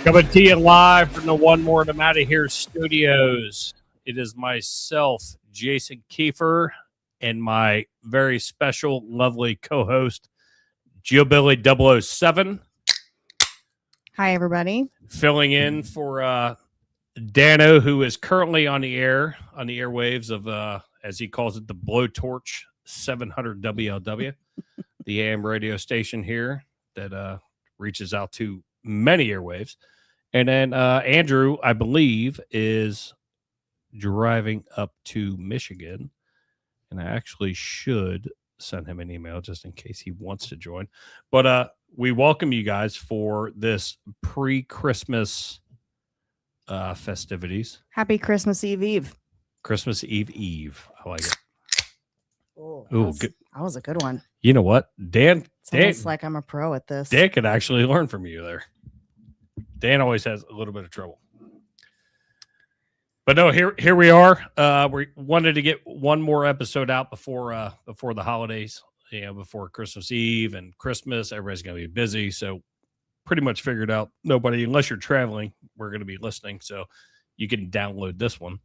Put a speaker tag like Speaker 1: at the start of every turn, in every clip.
Speaker 1: Coming to you live from the One More and I'm Out of Here studios. It is myself, Jason Kiefer, and my very special, lovely co-host, Joe Billy 007.
Speaker 2: Hi, everybody.
Speaker 1: Filling in for Dano, who is currently on the airwaves of, as he calls it, the Blowtorch 700 WLW, the AM radio station here that reaches out to many airwaves. And then Andrew, I believe, is driving up to Michigan. And I actually should send him an email just in case he wants to join. But we welcome you guys for this pre-Christmas festivities.
Speaker 2: Happy Christmas Eve.
Speaker 1: Christmas Eve. I like it.
Speaker 2: Oh,
Speaker 1: Good.
Speaker 2: That was a good one.
Speaker 1: You know what? Dan,
Speaker 2: It's almost like I'm a pro at this.
Speaker 1: Dan could actually learn from you there. Dan always has a little bit of trouble. But no, here we are. We wanted to get one more episode out before the holidays, before Christmas Eve and Christmas. Everybody's going to be busy. So pretty much figured out nobody, unless you're traveling, we're going to be listening. So you can download this one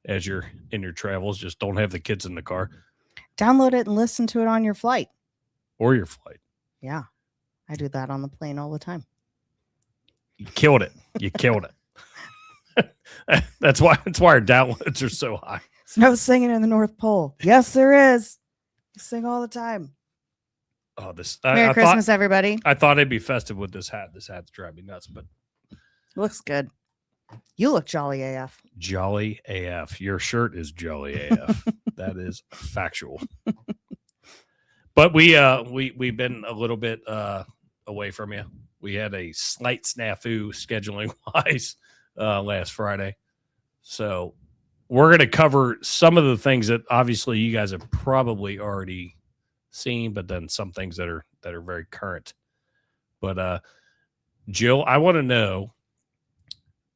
Speaker 1: as you're in your travels. Just don't have the kids in the car.
Speaker 2: Download it and listen to it on your flight.
Speaker 1: Or your flight.
Speaker 2: Yeah. I do that on the plane all the time.
Speaker 1: You killed it. That's why our downloads are so high.
Speaker 2: There's no singing in the North Pole. Yes, there is. You sing all the time.
Speaker 1: Oh, this
Speaker 2: Merry Christmas, everybody.
Speaker 1: I thought it'd be festive with this hat. This hat's driving me nuts, but
Speaker 2: Looks good. You look jolly AF.
Speaker 1: Jolly AF. Your shirt is jolly AF. That is factual. But we've been a little bit away from you. We had a slight snafu scheduling wise last Friday. So we're going to cover some of the things that obviously you guys have probably already seen, but then some things that are very current. But Jill, I want to know,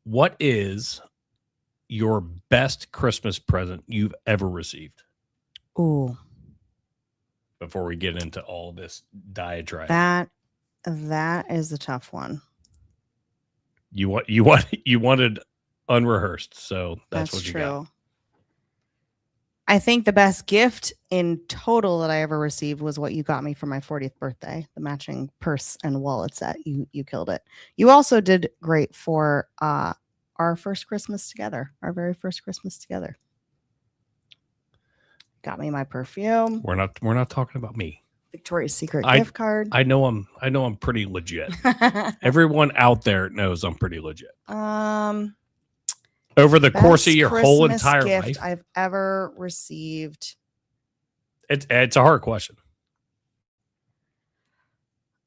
Speaker 1: what is your best Christmas present you've ever received?
Speaker 2: Ooh.
Speaker 1: Before we get into all this diatribe.
Speaker 2: That is a tough one.
Speaker 1: You wanted unrehearsed, so that's what you
Speaker 2: true.
Speaker 1: got.
Speaker 2: I think the best gift in total that I ever received was what you got me for my 40th birthday, the matching purse and wallet set. You killed it. You also did great for our first Christmas together, our very first Christmas together. Got me my perfume.
Speaker 1: We're not talking about me.
Speaker 2: Victoria's Secret gift card.
Speaker 1: I know I'm pretty legit. Everyone out there knows I'm pretty legit. Over the course of your whole entire
Speaker 2: gift
Speaker 1: life,
Speaker 2: I've ever received.
Speaker 1: It's a hard question.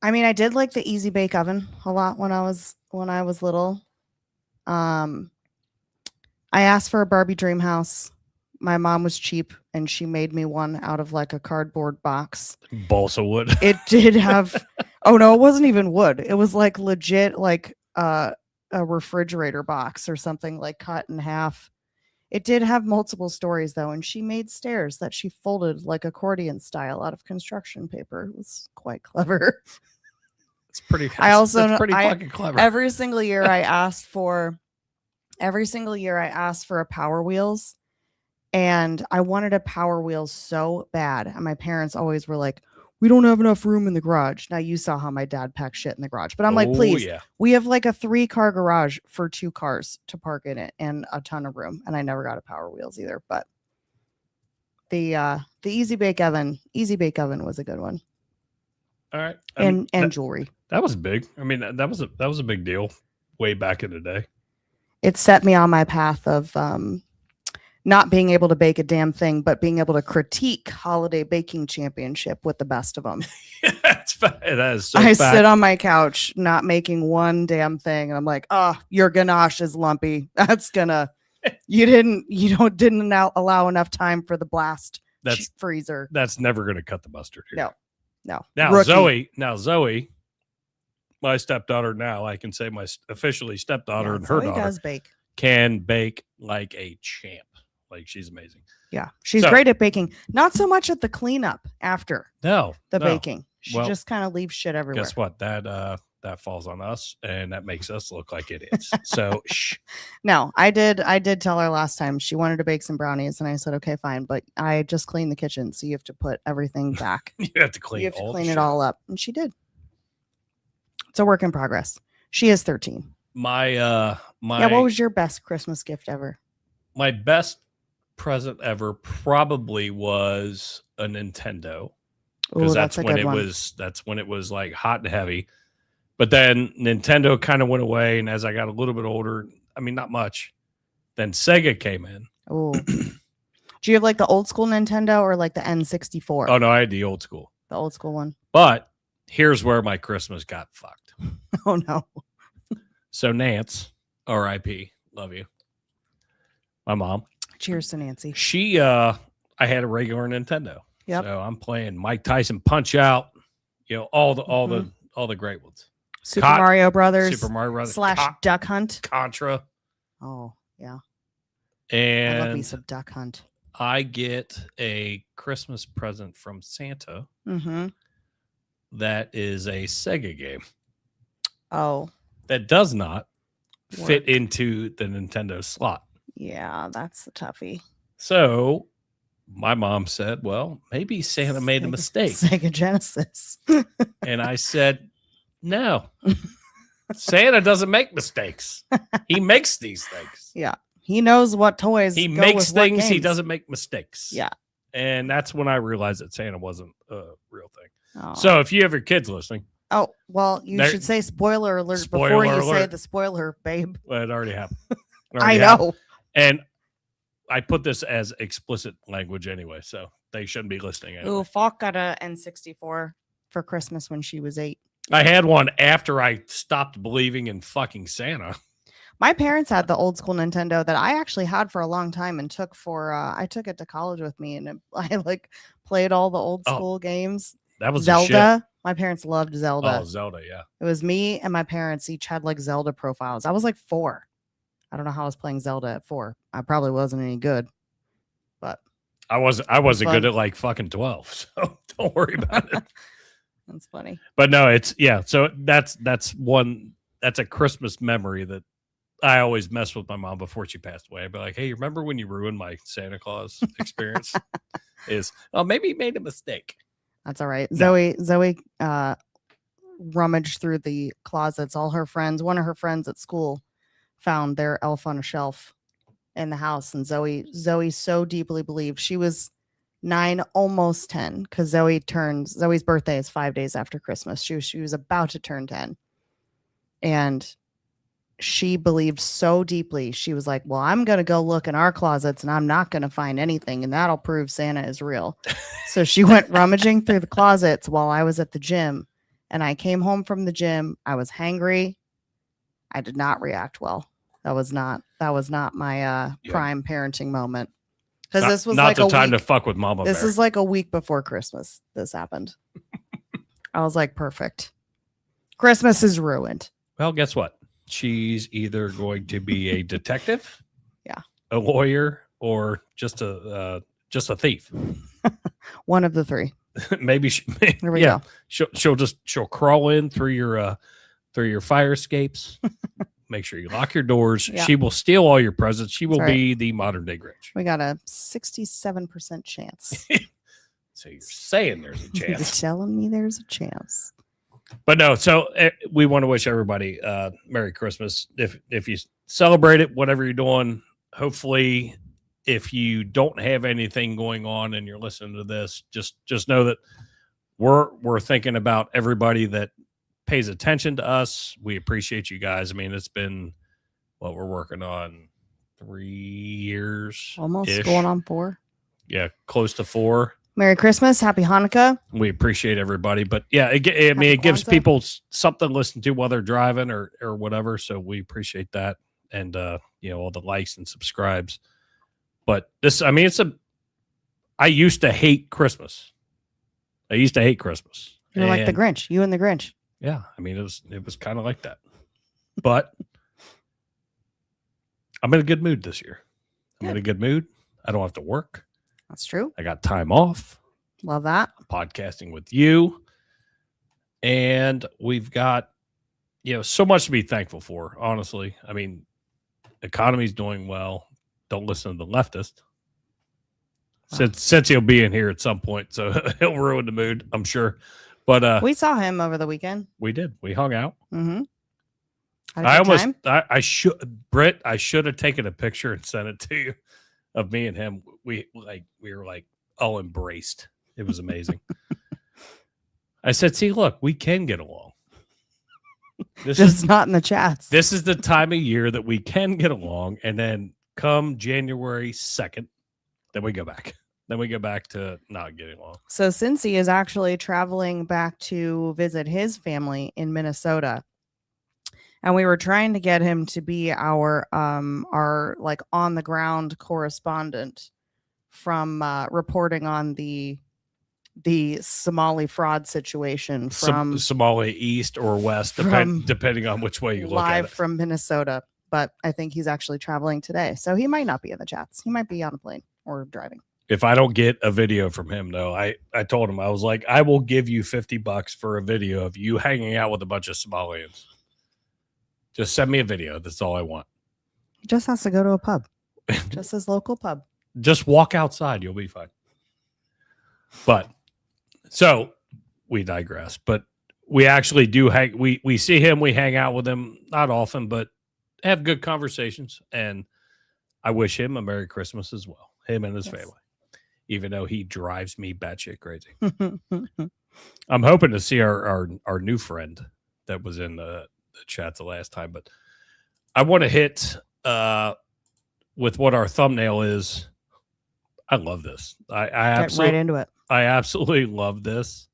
Speaker 2: I mean, I did like the Easy Bake Oven a lot when I was little. I asked for a Barbie dream house. My mom was cheap and she made me one out of like a cardboard box.
Speaker 1: Balsa wood.
Speaker 2: It did have, oh no, it wasn't even wood. It was like legit, like a refrigerator box or something, like cut in half. It did have multiple stories though. And she made stairs that she folded like accordion style out of construction paper. It was quite clever.
Speaker 1: It's pretty, fucking clever.
Speaker 2: Every single year I asked for a Power Wheels. And I wanted a Power Wheel so bad. And my parents always were like, we don't have enough room in the garage. Now you saw how my dad packed shit in the garage. But I'm like, please, we have like a 3-car garage for 2 cars to park in it and a ton of room. And I never got a Power Wheels either. But the Easy Bake Oven was a good one.
Speaker 1: All right.
Speaker 2: And jewelry.
Speaker 1: That was big. I mean, that was a big deal way back in the day.
Speaker 2: It set me on my path of not being able to bake a damn thing, but being able to critique Holiday Baking Championship with the best of them.
Speaker 1: That is so
Speaker 2: I sit on my couch, not making one damn thing. And I'm like, oh, your ganache is lumpy. That's gonna, you didn't allow enough time for the blast freezer.
Speaker 1: That's never going to cut the mustard here.
Speaker 2: No.
Speaker 1: Now,
Speaker 2: Rookie.
Speaker 1: Zoe, my stepdaughter now, I can say my officially stepdaughter and her
Speaker 2: Zoe
Speaker 1: daughter
Speaker 2: does bake.
Speaker 1: Can bake like a champ. Like, she's amazing.
Speaker 2: Yeah. She's great at baking. Not so much at the cleanup after the baking. She just kind of leaves shit everywhere.
Speaker 1: Guess what? That that falls on us, and that makes us look like idiots. So, shh.
Speaker 2: No, I did tell her last time she wanted to bake some brownies, and I said, okay, fine, but I just cleaned the kitchen, so you have to put everything back.
Speaker 1: You have to clean
Speaker 2: it all up, and she did. It's a work in progress. She is 13.
Speaker 1: What
Speaker 2: was your best Christmas gift ever?
Speaker 1: My best present ever probably was a Nintendo, because that's when it was like hot and heavy. But then Nintendo kind of went away, and as I got a little bit older, I mean, not much, then Sega came in.
Speaker 2: Oh, do you have like the old school Nintendo or like the N64?
Speaker 1: Oh no, I had the old school
Speaker 2: one.
Speaker 1: But here's where my Christmas got fucked.
Speaker 2: Oh no.
Speaker 1: So Nance, R.I.P., love you, my mom.
Speaker 2: Cheers to Nancy.
Speaker 1: She, I had a regular Nintendo.
Speaker 2: Yep.
Speaker 1: So I'm playing Mike Tyson Punch Out, all the great ones.
Speaker 2: Super Mario Brothers / Duck Hunt.
Speaker 1: Contra.
Speaker 2: Oh, yeah.
Speaker 1: And
Speaker 2: I love me some Duck Hunt.
Speaker 1: I get a Christmas present from Santa.
Speaker 2: Mm-hmm.
Speaker 1: That is a Sega game.
Speaker 2: Oh.
Speaker 1: That does not fit into the Nintendo slot.
Speaker 2: Yeah, that's a toughie.
Speaker 1: So my mom said, well, maybe Santa made a mistake.
Speaker 2: Sega Genesis.
Speaker 1: And I said, no. Santa doesn't make mistakes. He makes these things.
Speaker 2: Yeah. He knows what toys.
Speaker 1: He makes things. He doesn't make mistakes.
Speaker 2: Yeah.
Speaker 1: And that's when I realized that Santa wasn't a real thing.
Speaker 2: Oh.
Speaker 1: So if you have your kids listening.
Speaker 2: Oh, well, you should say spoiler alert before you say the spoiler, babe.
Speaker 1: Well, it already happened.
Speaker 2: I know.
Speaker 1: And I put this as explicit language anyway, so they shouldn't be listening anyway.
Speaker 2: Ooh, Falk got a N64 for Christmas when she was 8.
Speaker 1: I had one after I stopped believing in fucking Santa.
Speaker 2: My parents had the old school Nintendo that I actually had for a long time and took I took it to college with me, and I like played all the old school games.
Speaker 1: That was
Speaker 2: Zelda. My parents loved Zelda.
Speaker 1: Oh, Zelda, yeah.
Speaker 2: It was me and my parents each had like Zelda profiles. I was like 4. I don't know how I was playing Zelda at 4. I probably wasn't any good, but
Speaker 1: I wasn't good at like fucking 12. So don't worry about it.
Speaker 2: That's funny.
Speaker 1: But no, so that's a Christmas memory that I always mess with my mom before she passed away. I'd be like, hey, remember when you ruined my Santa Claus experience? Maybe you made a mistake.
Speaker 2: That's all right. No. Zoe rummaged through the closets. All her friends, one of her friends at school found their elf on a shelf in the house. And Zoe so deeply believed. She was 9, almost 10, because Zoe's birthday is 5 days after Christmas. She was about to turn 10. And she believed so deeply. She was like, well, I'm going to go look in our closets and I'm not going to find anything. And that'll prove Santa is real. So she went rummaging through the closets while I was at the gym. And I came home from the gym. I was hangry. I did not react well. That was not my prime parenting moment. Because this was
Speaker 1: not
Speaker 2: like
Speaker 1: the time to fuck with Mama
Speaker 2: This
Speaker 1: Bear.
Speaker 2: is like a week before Christmas. This happened. I was like, perfect. Christmas is ruined.
Speaker 1: Well, guess what? She's either going to be a detective,
Speaker 2: a
Speaker 1: lawyer, or just a thief.
Speaker 2: One of the 3.
Speaker 1: Maybe
Speaker 2: There we go.
Speaker 1: She'll crawl in through your fire escapes. Make sure you lock your doors.
Speaker 2: Yeah.
Speaker 1: She will steal all your presents. She will
Speaker 2: That's right.
Speaker 1: be the modern day Grinch.
Speaker 2: We got a 67% chance.
Speaker 1: So you're saying there's a chance.
Speaker 2: You're telling me there's a chance.
Speaker 1: But no, so we want to wish everybody Merry Christmas. If you celebrate it, whatever you're doing, hopefully if you don't have anything going on and you're listening to this, just know that we're thinking about everybody that pays attention to us. We appreciate you guys. I mean, it's been what we're working on 3 years.
Speaker 2: Almost going on 4.
Speaker 1: Yeah, close to 4.
Speaker 2: Merry Christmas. Happy Hanukkah.
Speaker 1: We appreciate everybody. But yeah, it gives people something to listen to while they're driving or whatever. So we appreciate that. And, all the likes and subscribes. But I used to hate Christmas.
Speaker 2: You're like the Grinch. You and the Grinch.
Speaker 1: Yeah. I mean, it was kind of like that. But I'm in a good mood this year. I'm in a good mood. I don't have to work.
Speaker 2: That's true.
Speaker 1: I got time off.
Speaker 2: Love that.
Speaker 1: I'm podcasting with you. And we've got so much to be thankful for, honestly. I mean, economy's doing well. Don't listen to the leftist. Since he'll be in here at some point, so he'll ruin the mood, I'm sure. But
Speaker 2: we saw him over the weekend.
Speaker 1: We did. We hung out.
Speaker 2: Mm-hmm.
Speaker 1: I should have taken a picture and sent it to you of me and him. We were like all embraced. It was amazing. I said, see, look, we can get along.
Speaker 2: Just not in the chats.
Speaker 1: This is the time of year that we can get along. And then come January 2nd, then we go back. Then we go back to not getting along.
Speaker 2: So Cincy is actually traveling back to visit his family in Minnesota. And we were trying to get him to be our like on the ground correspondent from reporting on the Somali fraud situation from
Speaker 1: Somali east or west, depending on which way you look at it.
Speaker 2: Live from Minnesota. But I think he's actually traveling today. So he might not be in the chats. He might be on a plane or driving.
Speaker 1: If I don't get a video from him, though, I told him, I was like, I will give you $50 for a video of you hanging out with a bunch of Somalians. Just send me a video. That's all I want.
Speaker 2: He just has to go to a pub. Just his local pub.
Speaker 1: Just walk outside. You'll be fine. But so we digress. But we actually do hang. We see him. We hang out with him. Not often, but have good conversations. And I wish him a Merry Christmas as well. Him and his family. Even though he drives me batshit crazy. I'm hoping to see our new friend that was in the chat the last time, but I want to hit with what our thumbnail is. I love this. I absolutely
Speaker 2: right into it.
Speaker 1: I absolutely love this.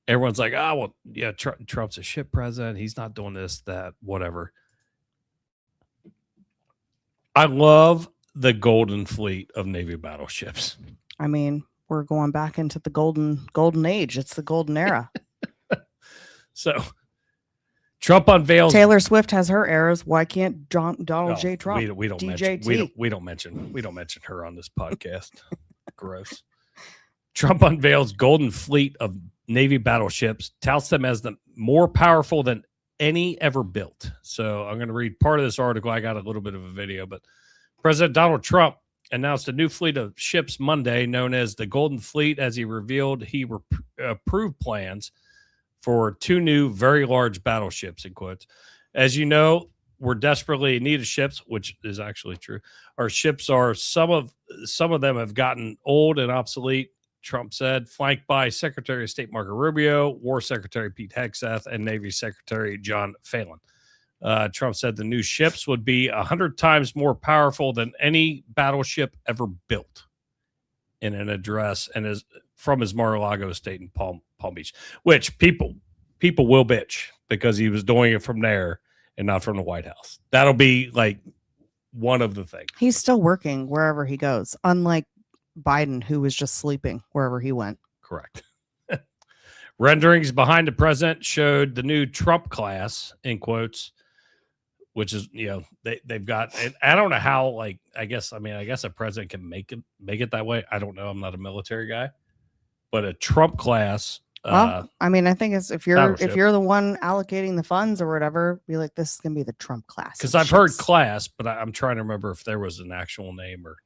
Speaker 1: Everyone's like, oh, well, yeah, Trump's a shit president. He's not doing this, that, whatever. I love the golden fleet of Navy battleships.
Speaker 2: I mean, we're going back into the golden age. It's the golden era.
Speaker 1: So Trump unveils.
Speaker 2: Taylor Swift has her eras. Why can't Donald J. Trump?
Speaker 1: We don't mention her on this podcast. Gross. Trump unveils golden fleet of Navy battleships, touts them as the more powerful than any ever built. So I'm going to read part of this article. I got a little bit of a video, but President Donald Trump announced a new fleet of ships Monday known as the Golden Fleet as he revealed he approved plans for 2 new very large battleships, in quotes. As you know, we're desperately in need of ships, which is actually true. Our ships are some of them have gotten old and obsolete, Trump said, flanked by Secretary of State Marco Rubio, War Secretary Pete Hegseth, and Navy Secretary John Phelan. Trump said the new ships would be 100 times more powerful than any battleship ever built in an address and is from his Mar-a-Lago estate in Palm Beach, which people will bitch because he was doing it from there and not from the White House. That'll be like one of the things.
Speaker 2: He's still working wherever he goes, unlike Biden, who was just sleeping wherever he went.
Speaker 1: Correct. Renderings behind the president showed the new Trump class, in quotes, which is, they've got, and I don't know how, like, I guess a president can make it that way. I don't know. I'm not a military guy, but a Trump class.
Speaker 2: Well, I think it's if you're the one allocating the funds or whatever, be like, this is gonna be the Trump class.
Speaker 1: Because I've heard class, but I'm trying to remember if there was an actual name or.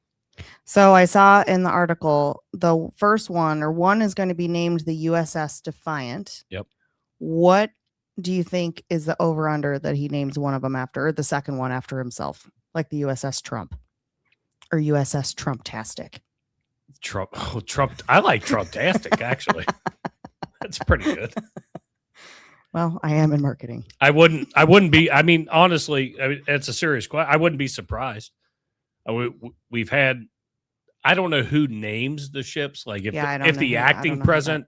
Speaker 2: So I saw in the article the first one is going to be named the USS Defiant.
Speaker 1: Yep.
Speaker 2: What do you think is the over under that he names one of them after, or the second one after himself, like the USS Trump or USS Trumptastic?
Speaker 1: Trump. I like Trumptastic actually. That's pretty good.
Speaker 2: Well, I am in marketing.
Speaker 1: I wouldn't be. I mean, honestly, it's a serious question. I wouldn't be surprised. We've had. I don't know who names the ships. Like if the acting president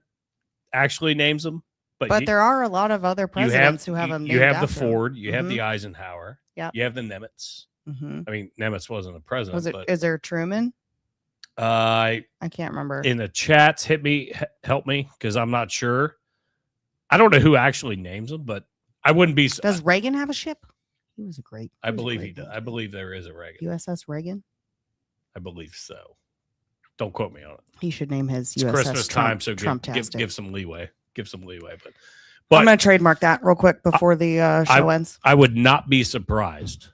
Speaker 1: actually names them, but
Speaker 2: there are a lot of other presidents who have them.
Speaker 1: You have the Ford. You have the Eisenhower.
Speaker 2: Yeah.
Speaker 1: You have the Nimitz. I mean, Nimitz wasn't a president.
Speaker 2: Is there Truman? I can't remember.
Speaker 1: In the chats, help me, because I'm not sure. I don't know who actually names them, but I wouldn't be.
Speaker 2: Does Reagan have a ship? He was a great.
Speaker 1: I believe he does. I believe there is a Reagan.
Speaker 2: USS Reagan.
Speaker 1: I believe so. Don't quote me on it.
Speaker 2: He should name his
Speaker 1: it's
Speaker 2: USS
Speaker 1: Christmas time, so
Speaker 2: Trumptastic.
Speaker 1: give some leeway. Give some leeway, But
Speaker 2: I'm going to trademark that real quick before the show ends.
Speaker 1: I would not be surprised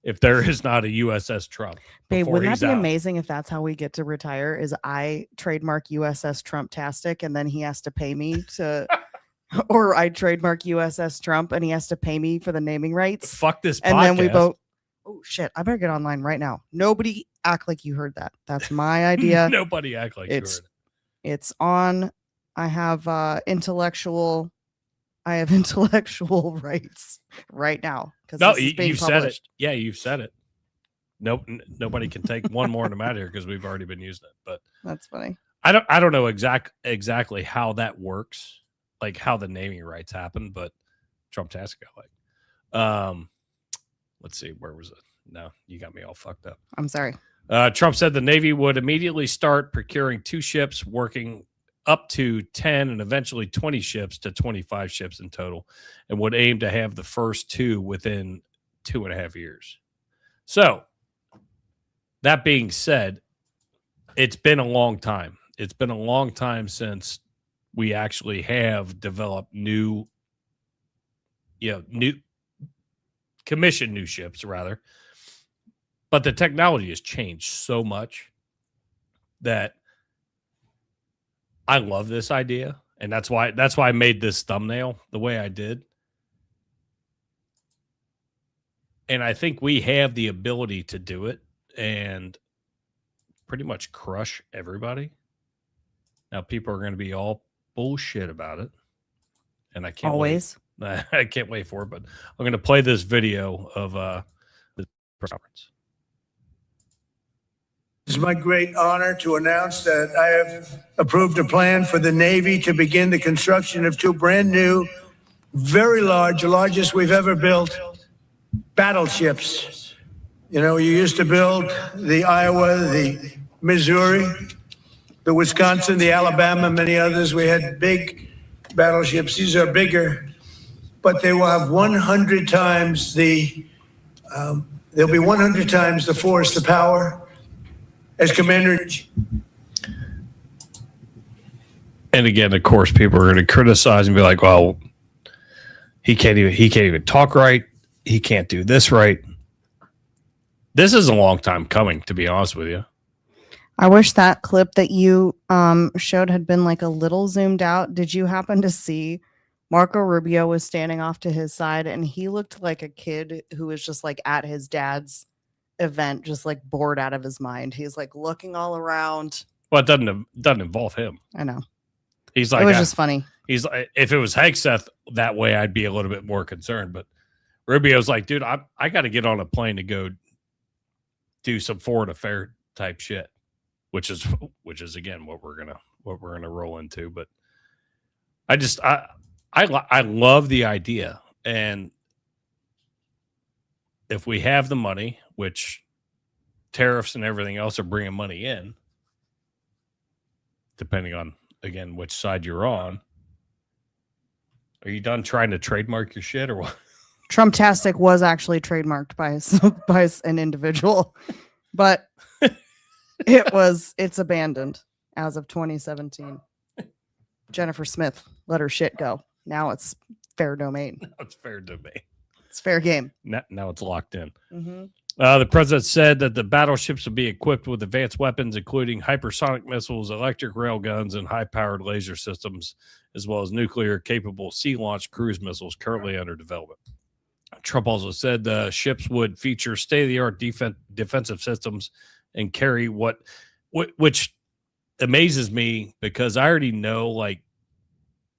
Speaker 1: if there is not a USS Trump.
Speaker 2: Babe, wouldn't that be amazing if that's how we get to retire? Is I trademark USS Trump-tastic and then he has to pay me to, or I trademark USS Trump and he has to pay me for the naming rights.
Speaker 1: Fuck this podcast.
Speaker 2: And then we both. Oh shit! I better get online right now. Nobody act like you heard that. That's my idea.
Speaker 1: Nobody act like you heard it.
Speaker 2: It's on. I have intellectual rights right now because
Speaker 1: no, you've said it. Yeah, you've said it. Nope, nobody can take one more in the matter because we've already been using it. But
Speaker 2: that's funny.
Speaker 1: I don't know exactly how that works, like how the naming rights happen. But Trump-tastic, I like. Let's see, where was it? No, you got me all fucked up.
Speaker 2: I'm sorry.
Speaker 1: Trump said the Navy would immediately start procuring 2 ships, working up to 10 and eventually 20 ships to 25 ships in total, and would aim to have the first 2 within 2.5 years. So, that being said, it's been a long time. It's been a long time since we actually have developed commissioned new ships, rather. But the technology has changed so much that I love this idea, and that's why I made this thumbnail the way I did. And I think we have the ability to do it and pretty much crush everybody. Now, people are going to be all bullshit about it, and I can't
Speaker 2: always.
Speaker 1: I can't wait for it. But I'm going to play this video of the press conference.
Speaker 3: It's my great honor to announce that I have approved a plan for the Navy to begin the construction of 2 brand new, very large, the largest we've ever built, battleships. You know, you used to build the Iowa, the Missouri, the Wisconsin, the Alabama, many others. We had big battleships. These are bigger, but they will have 100 times there'll be 100 times the force, the power, as commander.
Speaker 1: And again, of course, people are going to criticize and be like, "Well, he can't even talk right. He can't do this right." This is a long time coming, to be honest with you.
Speaker 2: I wish that clip that you showed had been like a little zoomed out. Did you happen to see Marco Rubio was standing off to his side and he looked like a kid who was just like at his dad's event, just like bored out of his mind. He's like looking all around.
Speaker 1: Well, it doesn't involve him.
Speaker 2: I know.
Speaker 1: He's like,
Speaker 2: it was just funny.
Speaker 1: He's like, if it was Hegseth that way, I'd be a little bit more concerned. But Rubio's like, dude, I got to get on a plane to go do some foreign affair type shit, which is again what we're gonna roll into. But I love the idea, and if we have the money, which tariffs and everything else are bringing money in, depending on, again, which side you're on. Are you done trying to trademark your shit or what?
Speaker 2: Trump-tastic was actually trademarked by an individual, but it's abandoned as of 2017. Jennifer Smith let her shit go. Now it's fair domain.
Speaker 1: Now it's fair domain.
Speaker 2: It's fair game.
Speaker 1: Now it's locked in.
Speaker 2: Mm-hmm.
Speaker 1: The president said that the battleships will be equipped with advanced weapons, including hypersonic missiles, electric rail guns, and high-powered laser systems, as well as nuclear-capable sea-launched cruise missiles currently under development. Trump also said the ships would feature state-of-the-art defensive systems and carry which amazes me because I already know, like,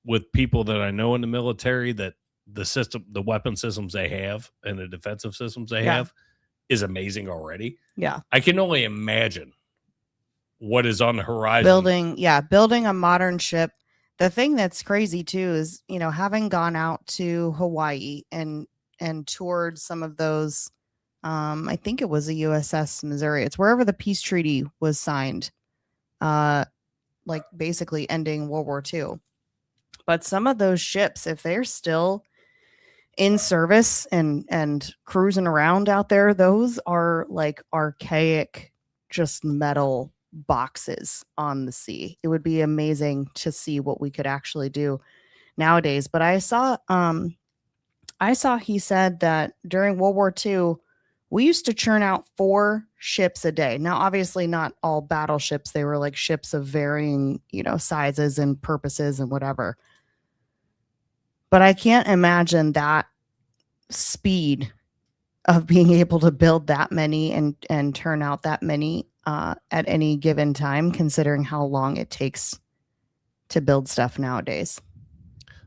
Speaker 1: with people that I know in the military, that the weapon systems they have and the defensive systems they have is amazing already.
Speaker 2: Yeah.
Speaker 1: I can only imagine what is on the horizon.
Speaker 2: Building a modern ship. The thing that's crazy too is, having gone out to Hawaii and toured some of those, I think it was a USS Missouri. It's wherever the peace treaty was signed, like basically ending World War II. But some of those ships, if they're still in service and cruising around out there, those are like archaic, just metal boxes on the sea. It would be amazing to see what we could actually do. nowadays. But I saw he said that during World War II, we used to churn out 4 ships a day. Now, obviously not all battleships. They were like ships of varying, sizes and purposes and whatever. But I can't imagine that speed of being able to build that many and turn out that many at any given time, considering how long it takes to build stuff nowadays.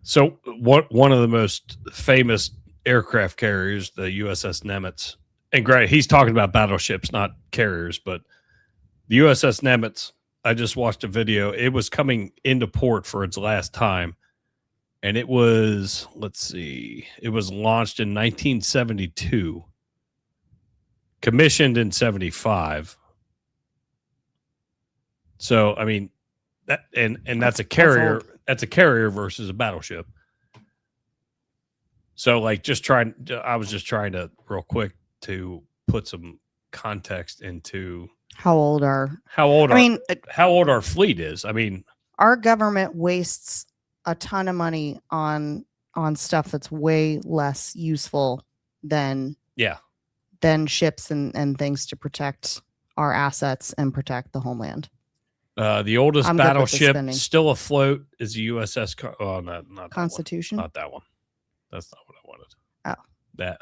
Speaker 1: So one of the most famous aircraft carriers, the USS Nimitz, and great, he's talking about battleships, not carriers, but the USS Nimitz, I just watched a video. It was coming into port for its last time. And it was, it was launched in 1972, commissioned in 75. So, I mean, that's a carrier. That's a carrier versus a battleship. So, like, I was just trying to real quick to put some context into
Speaker 2: how old our
Speaker 1: fleet is. I mean,
Speaker 2: our government wastes a ton of money on stuff that's way less useful than ships and things to protect our assets and protect the homeland.
Speaker 1: The oldest battleship still afloat is the USS not
Speaker 2: Constitution.
Speaker 1: Not that one. That's not what I wanted.
Speaker 2: Oh,
Speaker 1: that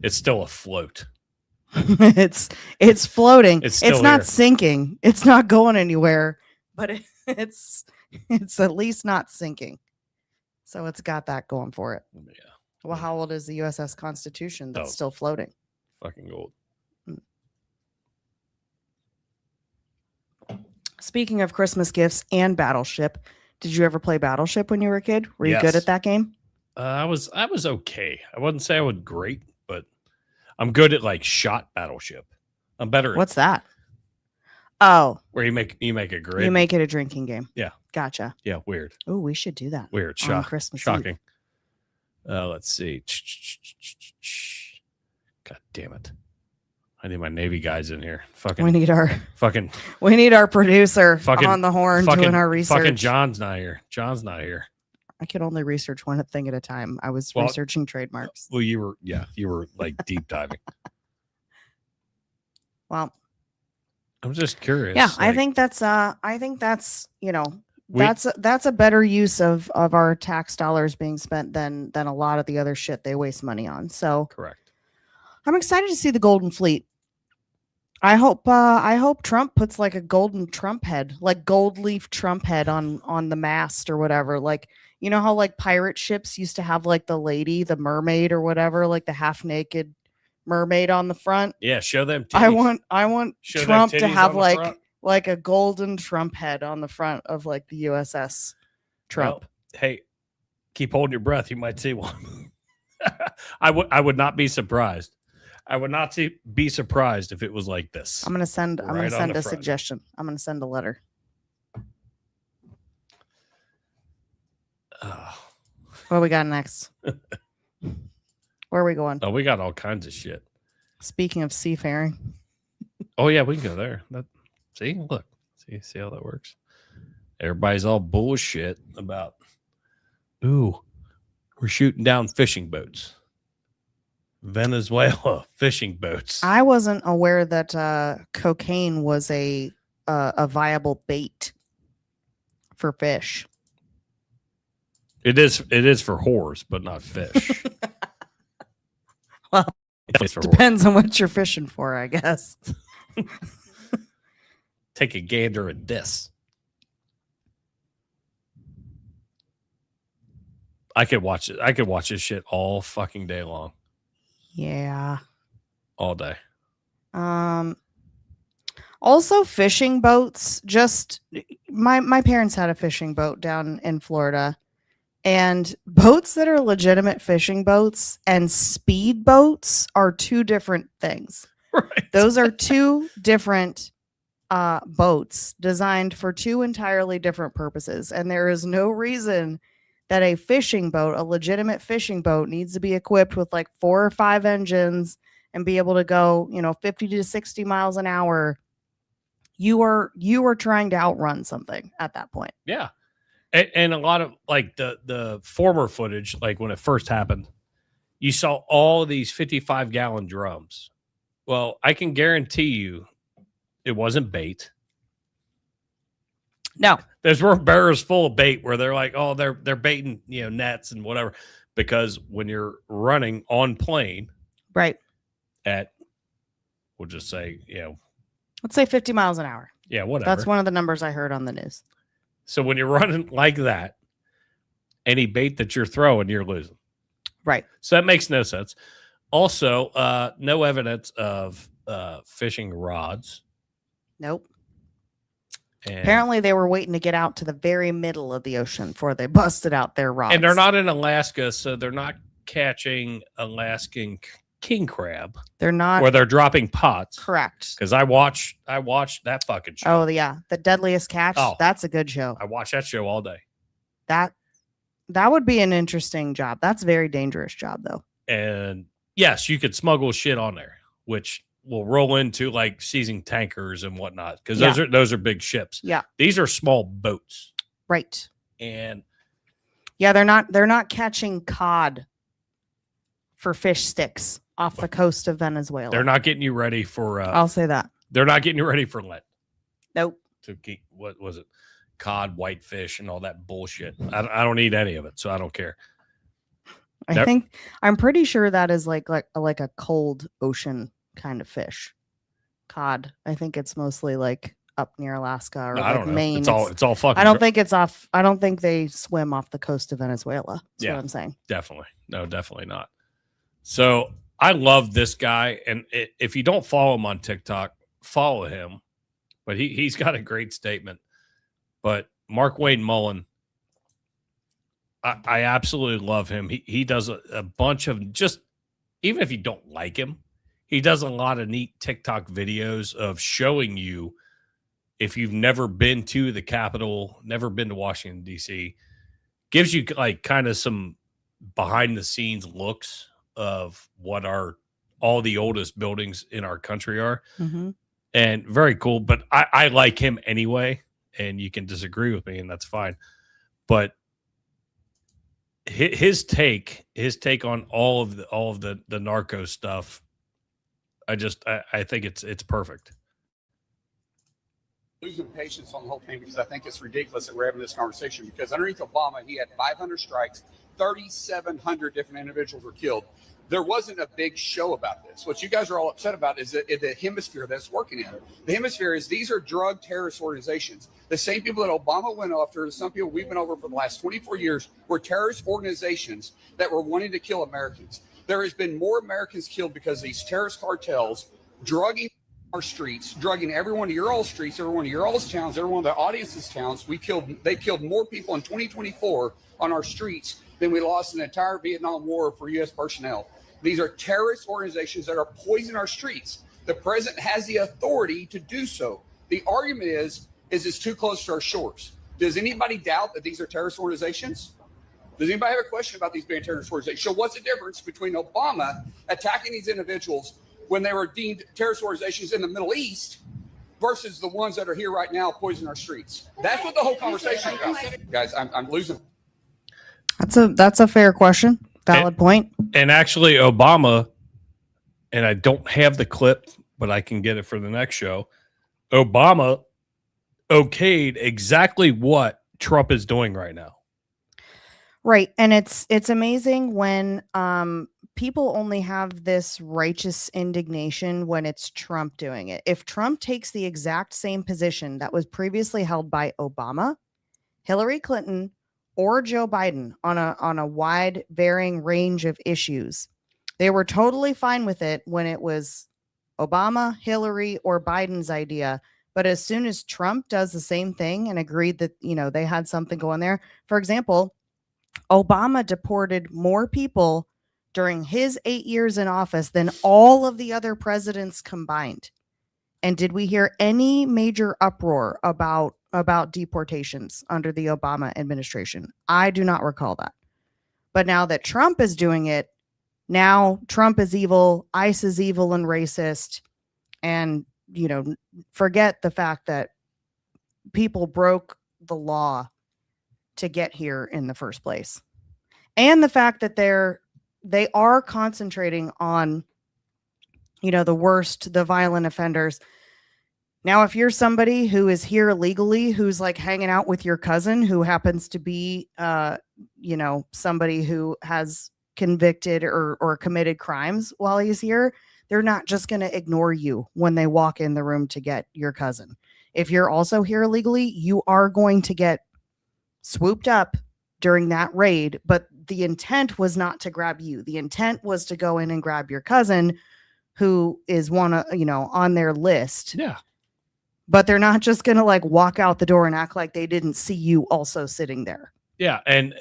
Speaker 1: it's still afloat.
Speaker 2: it's floating. It's not
Speaker 1: here.
Speaker 2: sinking. It's not going anywhere, but it's at least not sinking. So it's got that going for it.
Speaker 1: Yeah.
Speaker 2: Well, how old is the USS Constitution that's still floating?
Speaker 1: Fucking old.
Speaker 2: Speaking of Christmas gifts and Battleship, did you ever play Battleship when you were a kid? Were you good at that game?
Speaker 1: I was okay. I wouldn't say I was great, but I'm good at like shot Battleship. I'm better.
Speaker 2: What's that? Oh,
Speaker 1: where you make a grid.
Speaker 2: You make it a drinking game.
Speaker 1: Yeah.
Speaker 2: Gotcha.
Speaker 1: Yeah. Weird.
Speaker 2: Oh, we should do that.
Speaker 1: Weird.
Speaker 2: On Christmas
Speaker 1: Shocking.
Speaker 2: Eve.
Speaker 1: Let's see. God damn it. I need my Navy guys in here.
Speaker 2: We need our producer on the horn doing our research.
Speaker 1: Fucking John's not here.
Speaker 2: I can only research one thing at a time. I was researching trademarks.
Speaker 1: Well, you were like deep diving.
Speaker 2: Well,
Speaker 1: I'm just curious.
Speaker 2: Yeah, I think that's that's a better use of our tax dollars being spent than a lot of the other shit they waste money on. So
Speaker 1: correct.
Speaker 2: I'm excited to see the Golden Fleet. I hope Trump puts like a golden Trump head, like gold leaf Trump head on the mast or whatever. Like, you know how like pirate ships used to have like the mermaid or whatever, like the half naked mermaid on the front.
Speaker 1: Yeah, show them titties.
Speaker 2: I want Trump to have like a golden Trump head on the front of like the USS Trump.
Speaker 1: Well, hey, keep holding your breath. You might see one. I would not be surprised. I would not be surprised if it was like this.
Speaker 2: I'm gonna send a suggestion. I'm gonna send a letter. What we got next? Where are we going?
Speaker 1: Oh, we got all kinds of shit.
Speaker 2: Speaking of seafaring.
Speaker 1: Oh yeah, we can go there. See how that works. Everybody's all bullshit about. Ooh, we're shooting down fishing boats. Venezuela fishing boats.
Speaker 2: I wasn't aware that cocaine was a viable bait for fish.
Speaker 1: It is for whores, but not fish.
Speaker 2: Well, it depends on what you're fishing for, I guess.
Speaker 1: Take a gander at this. I could watch it. I could watch this shit all fucking day long.
Speaker 2: Yeah.
Speaker 1: All day.
Speaker 2: Also fishing boats. Just my parents had a fishing boat down in Florida, and boats that are legitimate fishing boats and speed boats are two different things.
Speaker 1: Right.
Speaker 2: Those are two different boats designed for two entirely different purposes, and there is no reason that a fishing boat, a legitimate fishing boat, needs to be equipped with like 4 or 5 engines and be able to go, 50 to 60 miles an hour. You are trying to outrun something at that point.
Speaker 1: Yeah. And a lot of like the former footage, like when it first happened, you saw all these 55-gallon drums. Well, I can guarantee you it wasn't bait.
Speaker 2: No.
Speaker 1: There's barrels full of bait where they're like, oh, they're baiting, nets and whatever. Because when you're running on plane,
Speaker 2: right,
Speaker 1: at, we'll just say,
Speaker 2: let's say 50 miles an hour.
Speaker 1: Yeah, whatever.
Speaker 2: That's one of the numbers I heard on the news.
Speaker 1: So when you're running like that, any bait that you're throwing, you're losing.
Speaker 2: Right.
Speaker 1: So that makes no sense. Also, no evidence of fishing rods.
Speaker 2: Nope.
Speaker 1: And
Speaker 2: apparently they were waiting to get out to the very middle of the ocean before they busted out their rods.
Speaker 1: And they're not in Alaska, so they're not catching Alaskan king crab.
Speaker 2: They're not.
Speaker 1: Or they're dropping pots.
Speaker 2: Correct.
Speaker 1: Because I watched that fucking show.
Speaker 2: Oh, yeah. The Deadliest Catch. Oh, that's a good show.
Speaker 1: I watch that show all day.
Speaker 2: That would be an interesting job. That's a very dangerous job, though.
Speaker 1: And yes, you could smuggle shit on there, which will roll into like seizing tankers and whatnot, because those are big ships.
Speaker 2: Yeah,
Speaker 1: these are small boats,
Speaker 2: right?
Speaker 1: And
Speaker 2: yeah, they're not catching cod for fish sticks off the coast of Venezuela.
Speaker 1: They're not getting you ready for.
Speaker 2: I'll say that
Speaker 1: they're not getting you ready for Lent.
Speaker 2: Nope.
Speaker 1: To keep what was it, cod, whitefish, and all that bullshit. I don't eat any of it, so I don't care.
Speaker 2: I'm pretty sure that is like a cold ocean kind of fish. Cod. I think it's mostly like up near Alaska or like Maine.
Speaker 1: It's all fucking.
Speaker 2: I don't think it's off. I don't think they swim off the coast of Venezuela. That's what I'm saying.
Speaker 1: Definitely. No, definitely not. So I love this guy. And if you don't follow him on TikTok, follow him. But he's got a great statement. But Mark Wayne Mullen, I absolutely love him. He does a bunch of just, even if you don't like him, he does a lot of neat TikTok videos of showing you, if you've never been to the Capitol, never been to Washington, D.C., gives you like kind of some behind the scenes looks of what all the oldest buildings in our country are.
Speaker 2: Mm-hmm.
Speaker 1: And very cool. But I like him anyway, and you can disagree with me, and that's fine. But his take on all of the narco stuff, I think it's perfect.
Speaker 4: Losing patience on the whole thing, because I think it's ridiculous that we're having this conversation, because underneath Obama, he had 500 strikes, 3,700 different individuals were killed. There wasn't a big show about this. What you guys are all upset about is the hemisphere that's working in. The hemisphere is, these are drug terrorist organizations. The same people that Obama went after, some people we've been over for the last 24 years, were terrorist organizations that were wanting to kill Americans. There has been more Americans killed because these terrorist cartels drugging our streets, drugging every one of your all's streets, every one of your all's towns, every one of the audience's towns. They killed more people in 2024 on our streets than we lost in the entire Vietnam War for U.S. personnel. These are terrorist organizations that are poisoning our streets. The president has the authority to do so. The argument is it's too close to our shores. Does anybody doubt that these are terrorist organizations? Does anybody have a question about these being terrorist organizations? So what's the difference between Obama attacking these individuals when they were deemed terrorist organizations in the Middle East versus the ones that are here right now poisoning our streets? That's what the whole conversation is about. Guys, I'm losing.
Speaker 2: That's a fair question. Valid point.
Speaker 1: And actually, Obama, and I don't have the clip, but I can get it for the next show. Obama okayed exactly what Trump is doing right now.
Speaker 2: Right. And it's amazing when people only have this righteous indignation when it's Trump doing it. If Trump takes the exact same position that was previously held by Obama, Hillary Clinton, or Joe Biden on a wide varying range of issues, they were totally fine with it when it was Obama, Hillary, or Biden's idea. But as soon as Trump does the same thing and agreed that, they had something going there, for example, Obama deported more people during his 8 years in office than all of the other presidents combined. And did we hear any major uproar about deportations under the Obama administration? I do not recall that. But now that Trump is doing it, now Trump is evil, ICE is evil and racist, and, forget the fact that people broke the law to get here in the first place. And the fact that they are concentrating on, the worst, the violent offenders. Now, if you're somebody who is here illegally, who's like hanging out with your cousin who happens to be, somebody who has convicted or committed crimes while he's here, they're not just going to ignore you when they walk in the room to get your cousin. If you're also here illegally, you are going to get swooped up during that raid, but the intent was not to grab you. The intent was to go in and grab your cousin who is on their list.
Speaker 1: Yeah.
Speaker 2: But they're not just going to like walk out the door and act like they didn't see you also sitting there.
Speaker 1: Yeah. And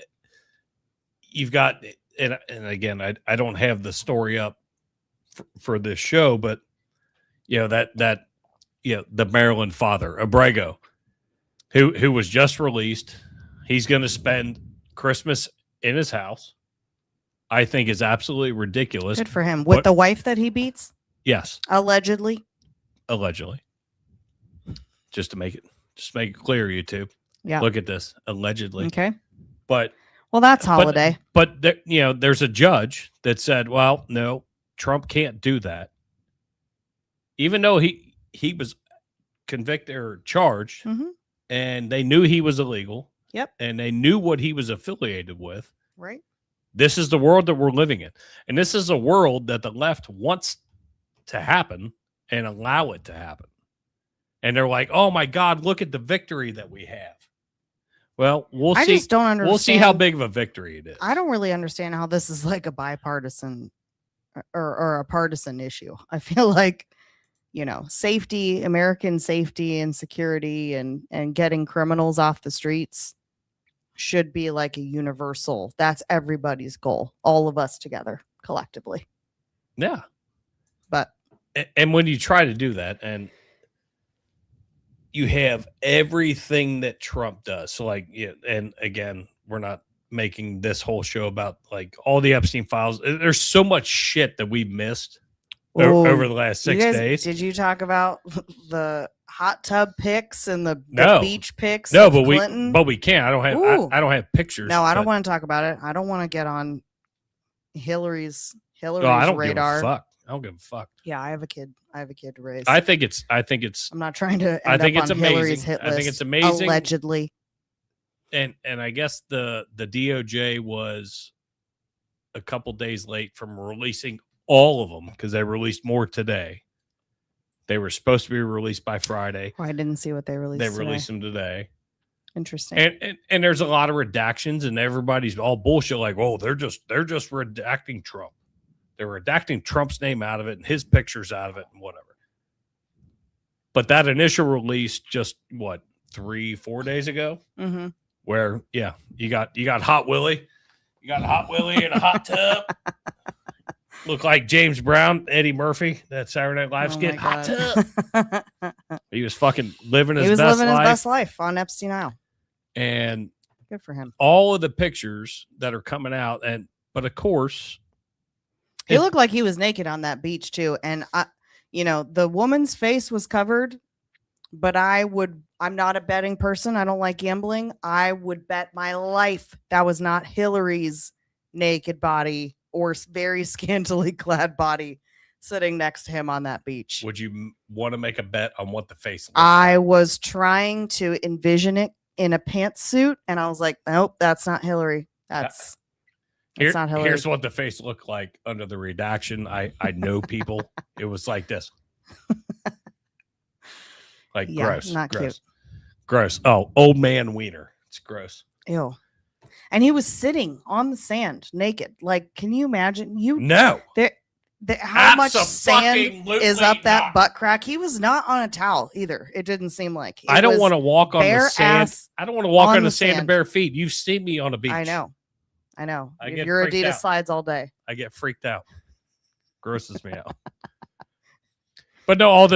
Speaker 1: you've got, and again, I don't have the story up for this show, but the Maryland father, Abrego, who was just released, he's going to spend Christmas in his house. I think is absolutely ridiculous.
Speaker 2: Good for him. With the wife that he beats?
Speaker 1: Yes.
Speaker 2: Allegedly.
Speaker 1: Just to make it clear, YouTube.
Speaker 2: Yeah.
Speaker 1: Look at this. Allegedly.
Speaker 2: Okay.
Speaker 1: But
Speaker 2: that's holiday.
Speaker 1: But there's a judge that said, well, no, Trump can't do that. Even though he was convicted or charged, and they knew he was illegal.
Speaker 2: Yep.
Speaker 1: And they knew what he was affiliated with.
Speaker 2: Right.
Speaker 1: This is the world that we're living in. And this is a world that the left wants to happen and allow it to happen. And they're like, oh my God, look at the victory that we have. Well, we'll see.
Speaker 2: I just don't understand.
Speaker 1: We'll see how big of a victory it is.
Speaker 2: I don't really understand how this is like a bipartisan or a partisan issue. I feel like, safety, American safety and security and getting criminals off the streets should be like a universal. That's everybody's goal. All of us together collectively.
Speaker 1: Yeah.
Speaker 2: But
Speaker 1: and when you try to do that, and you have everything that Trump does. So and again, we're not making this whole show about like all the Epstein files. There's so much shit that we missed over the last 6 days.
Speaker 2: Did you talk about the hot tub pics and the beach pics?
Speaker 1: No, but
Speaker 2: Clinton?
Speaker 1: we can't. I don't have pictures.
Speaker 2: No, I don't want to talk about it. I don't want to get on Hillary's
Speaker 1: I don't
Speaker 2: radar.
Speaker 1: Give a fuck. I don't give a fuck.
Speaker 2: Yeah, I have a kid to raise.
Speaker 1: I think it's.
Speaker 2: I'm not trying to.
Speaker 1: I think it's amazing.
Speaker 2: Hillary's hit list,
Speaker 1: I think it's amazing.
Speaker 2: Allegedly.
Speaker 1: And I guess the DOJ was a couple days late from releasing all of them because they released more today. They were supposed to be released by Friday.
Speaker 2: Oh, I didn't see what they released.
Speaker 1: They released them today.
Speaker 2: Interesting.
Speaker 1: And there's a lot of redactions, and everybody's all bullshit. Like, oh, they're just redacting Trump. They're redacting Trump's name out of it and his pictures out of it and whatever. But that initial release, just 3-4 days ago, where you got Hot Willie, in a hot tub. Look like James Brown, Eddie Murphy, that Saturday Night Live skit. Hot tub. He was fucking living his best life
Speaker 2: on Epstein Isle.
Speaker 1: And
Speaker 2: good for him.
Speaker 1: All of the pictures that are coming out, but of course,
Speaker 2: he looked like he was naked on that beach too. And the woman's face was covered, but I'm not a betting person. I don't like gambling. I would bet my life that was not Hillary's naked body or very scantily clad body sitting next to him on that beach.
Speaker 1: Would you want to make a bet on what the face looks
Speaker 2: I
Speaker 1: like?
Speaker 2: was trying to envision it in a pantsuit, and I was like, nope, that's not Hillary. That's not Hillary.
Speaker 1: Here's what the face looked like under the redaction. I know people. It was like this. Gross.
Speaker 2: Not
Speaker 1: gross.
Speaker 2: cute.
Speaker 1: Gross. Oh, old man wiener. It's gross.
Speaker 2: Ew. And he was sitting on the sand naked. Like, can you imagine?
Speaker 1: No.
Speaker 2: How much sand is up that
Speaker 1: not.
Speaker 2: butt crack? He was not on a towel either. It didn't seem like.
Speaker 1: I don't want to walk on the sand. I don't want to walk on the sand in bare feet. You've seen me on a beach.
Speaker 2: I know. Your Adidas slides all day.
Speaker 1: I get freaked out. Grosses me out. But no, all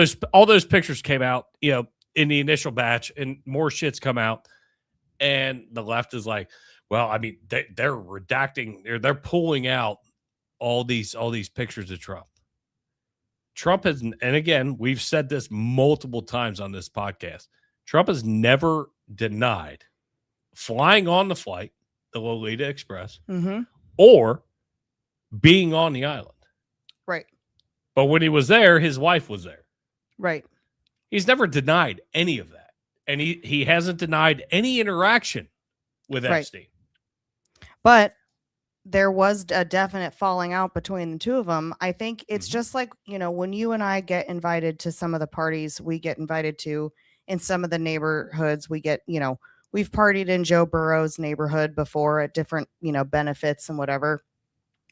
Speaker 1: those pictures came out, in the initial batch, and more shit's come out. And the left is like, well, I mean, they're redacting, they're pulling out all these pictures of Trump. Trump has, and again, we've said this multiple times on this podcast, Trump has never denied flying on the flight, the Lolita Express,
Speaker 2: Mm-hmm.
Speaker 1: or being on the island.
Speaker 2: Right.
Speaker 1: But when he was there, his wife was there.
Speaker 2: Right.
Speaker 1: He's never denied any of that. And he hasn't denied any interaction with Epstein.
Speaker 2: But there was a definite falling out between the two of them. I think it's just like, when you and I get invited to some of the parties we get invited to in some of the neighborhoods, we get, we've partied in Joe Burrow's neighborhood before at different, benefits and whatever.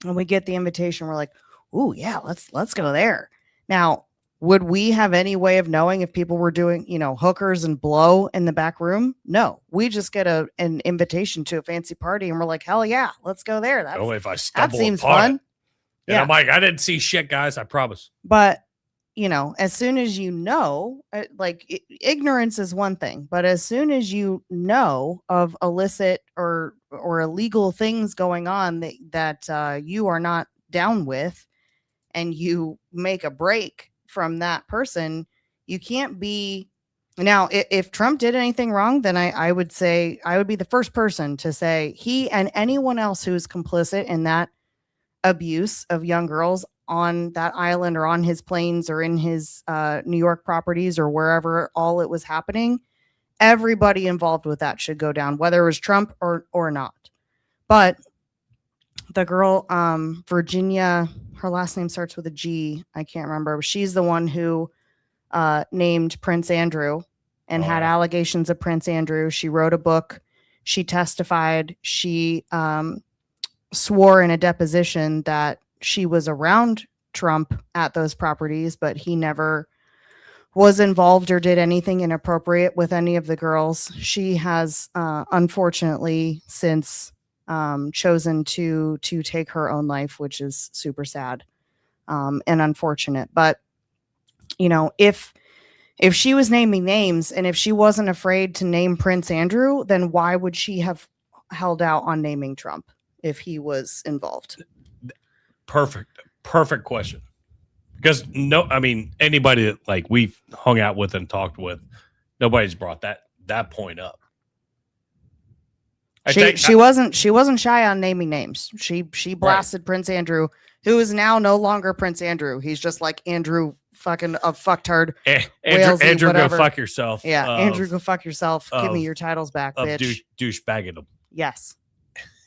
Speaker 2: And we get the invitation. We're like, ooh, yeah, let's go there. Now, would we have any way of knowing if people were doing, hookers and blow in the back room? No, we just get an invitation to a fancy party and we're like, hell yeah, let's go there.
Speaker 1: If I stumble
Speaker 2: that seems
Speaker 1: upon
Speaker 2: fun.
Speaker 1: it. And I'm like, I didn't see shit, guys. I promise.
Speaker 2: But, as soon as ignorance is one thing, but as soon as you know of illicit or illegal things going on that you are not down with, and you make a break from that person, you can't be. Now, if Trump did anything wrong, then I would say I would be the first person to say he and anyone else who's complicit in that abuse of young girls on that island or on his planes or in his New York properties or wherever all it was happening, everybody involved with that should go down, whether it was Trump or not. But the girl, Virginia, her last name starts with a G. I can't remember. She's the one who named Prince Andrew and had allegations of Prince Andrew. She wrote a book. She testified. She swore in a deposition that she was around Trump at those properties, but he never was involved or did anything inappropriate with any of the girls. She has unfortunately since chosen to take her own life, which is super sad and unfortunate. But if she was naming names and if she wasn't afraid to name Prince Andrew, then why would she have held out on naming Trump if he was involved?
Speaker 1: Perfect question. Because anybody that we've hung out with and talked with, nobody's brought that point up. She wasn't shy on naming names. She blasted Prince Andrew, who is now no longer Prince Andrew. He's just like Andrew fucking a fucktard. Andrew, go fuck yourself.
Speaker 2: Yeah, Andrew, go fuck yourself. Give me your titles back, bitch.
Speaker 1: Douchebagging him.
Speaker 2: Yes.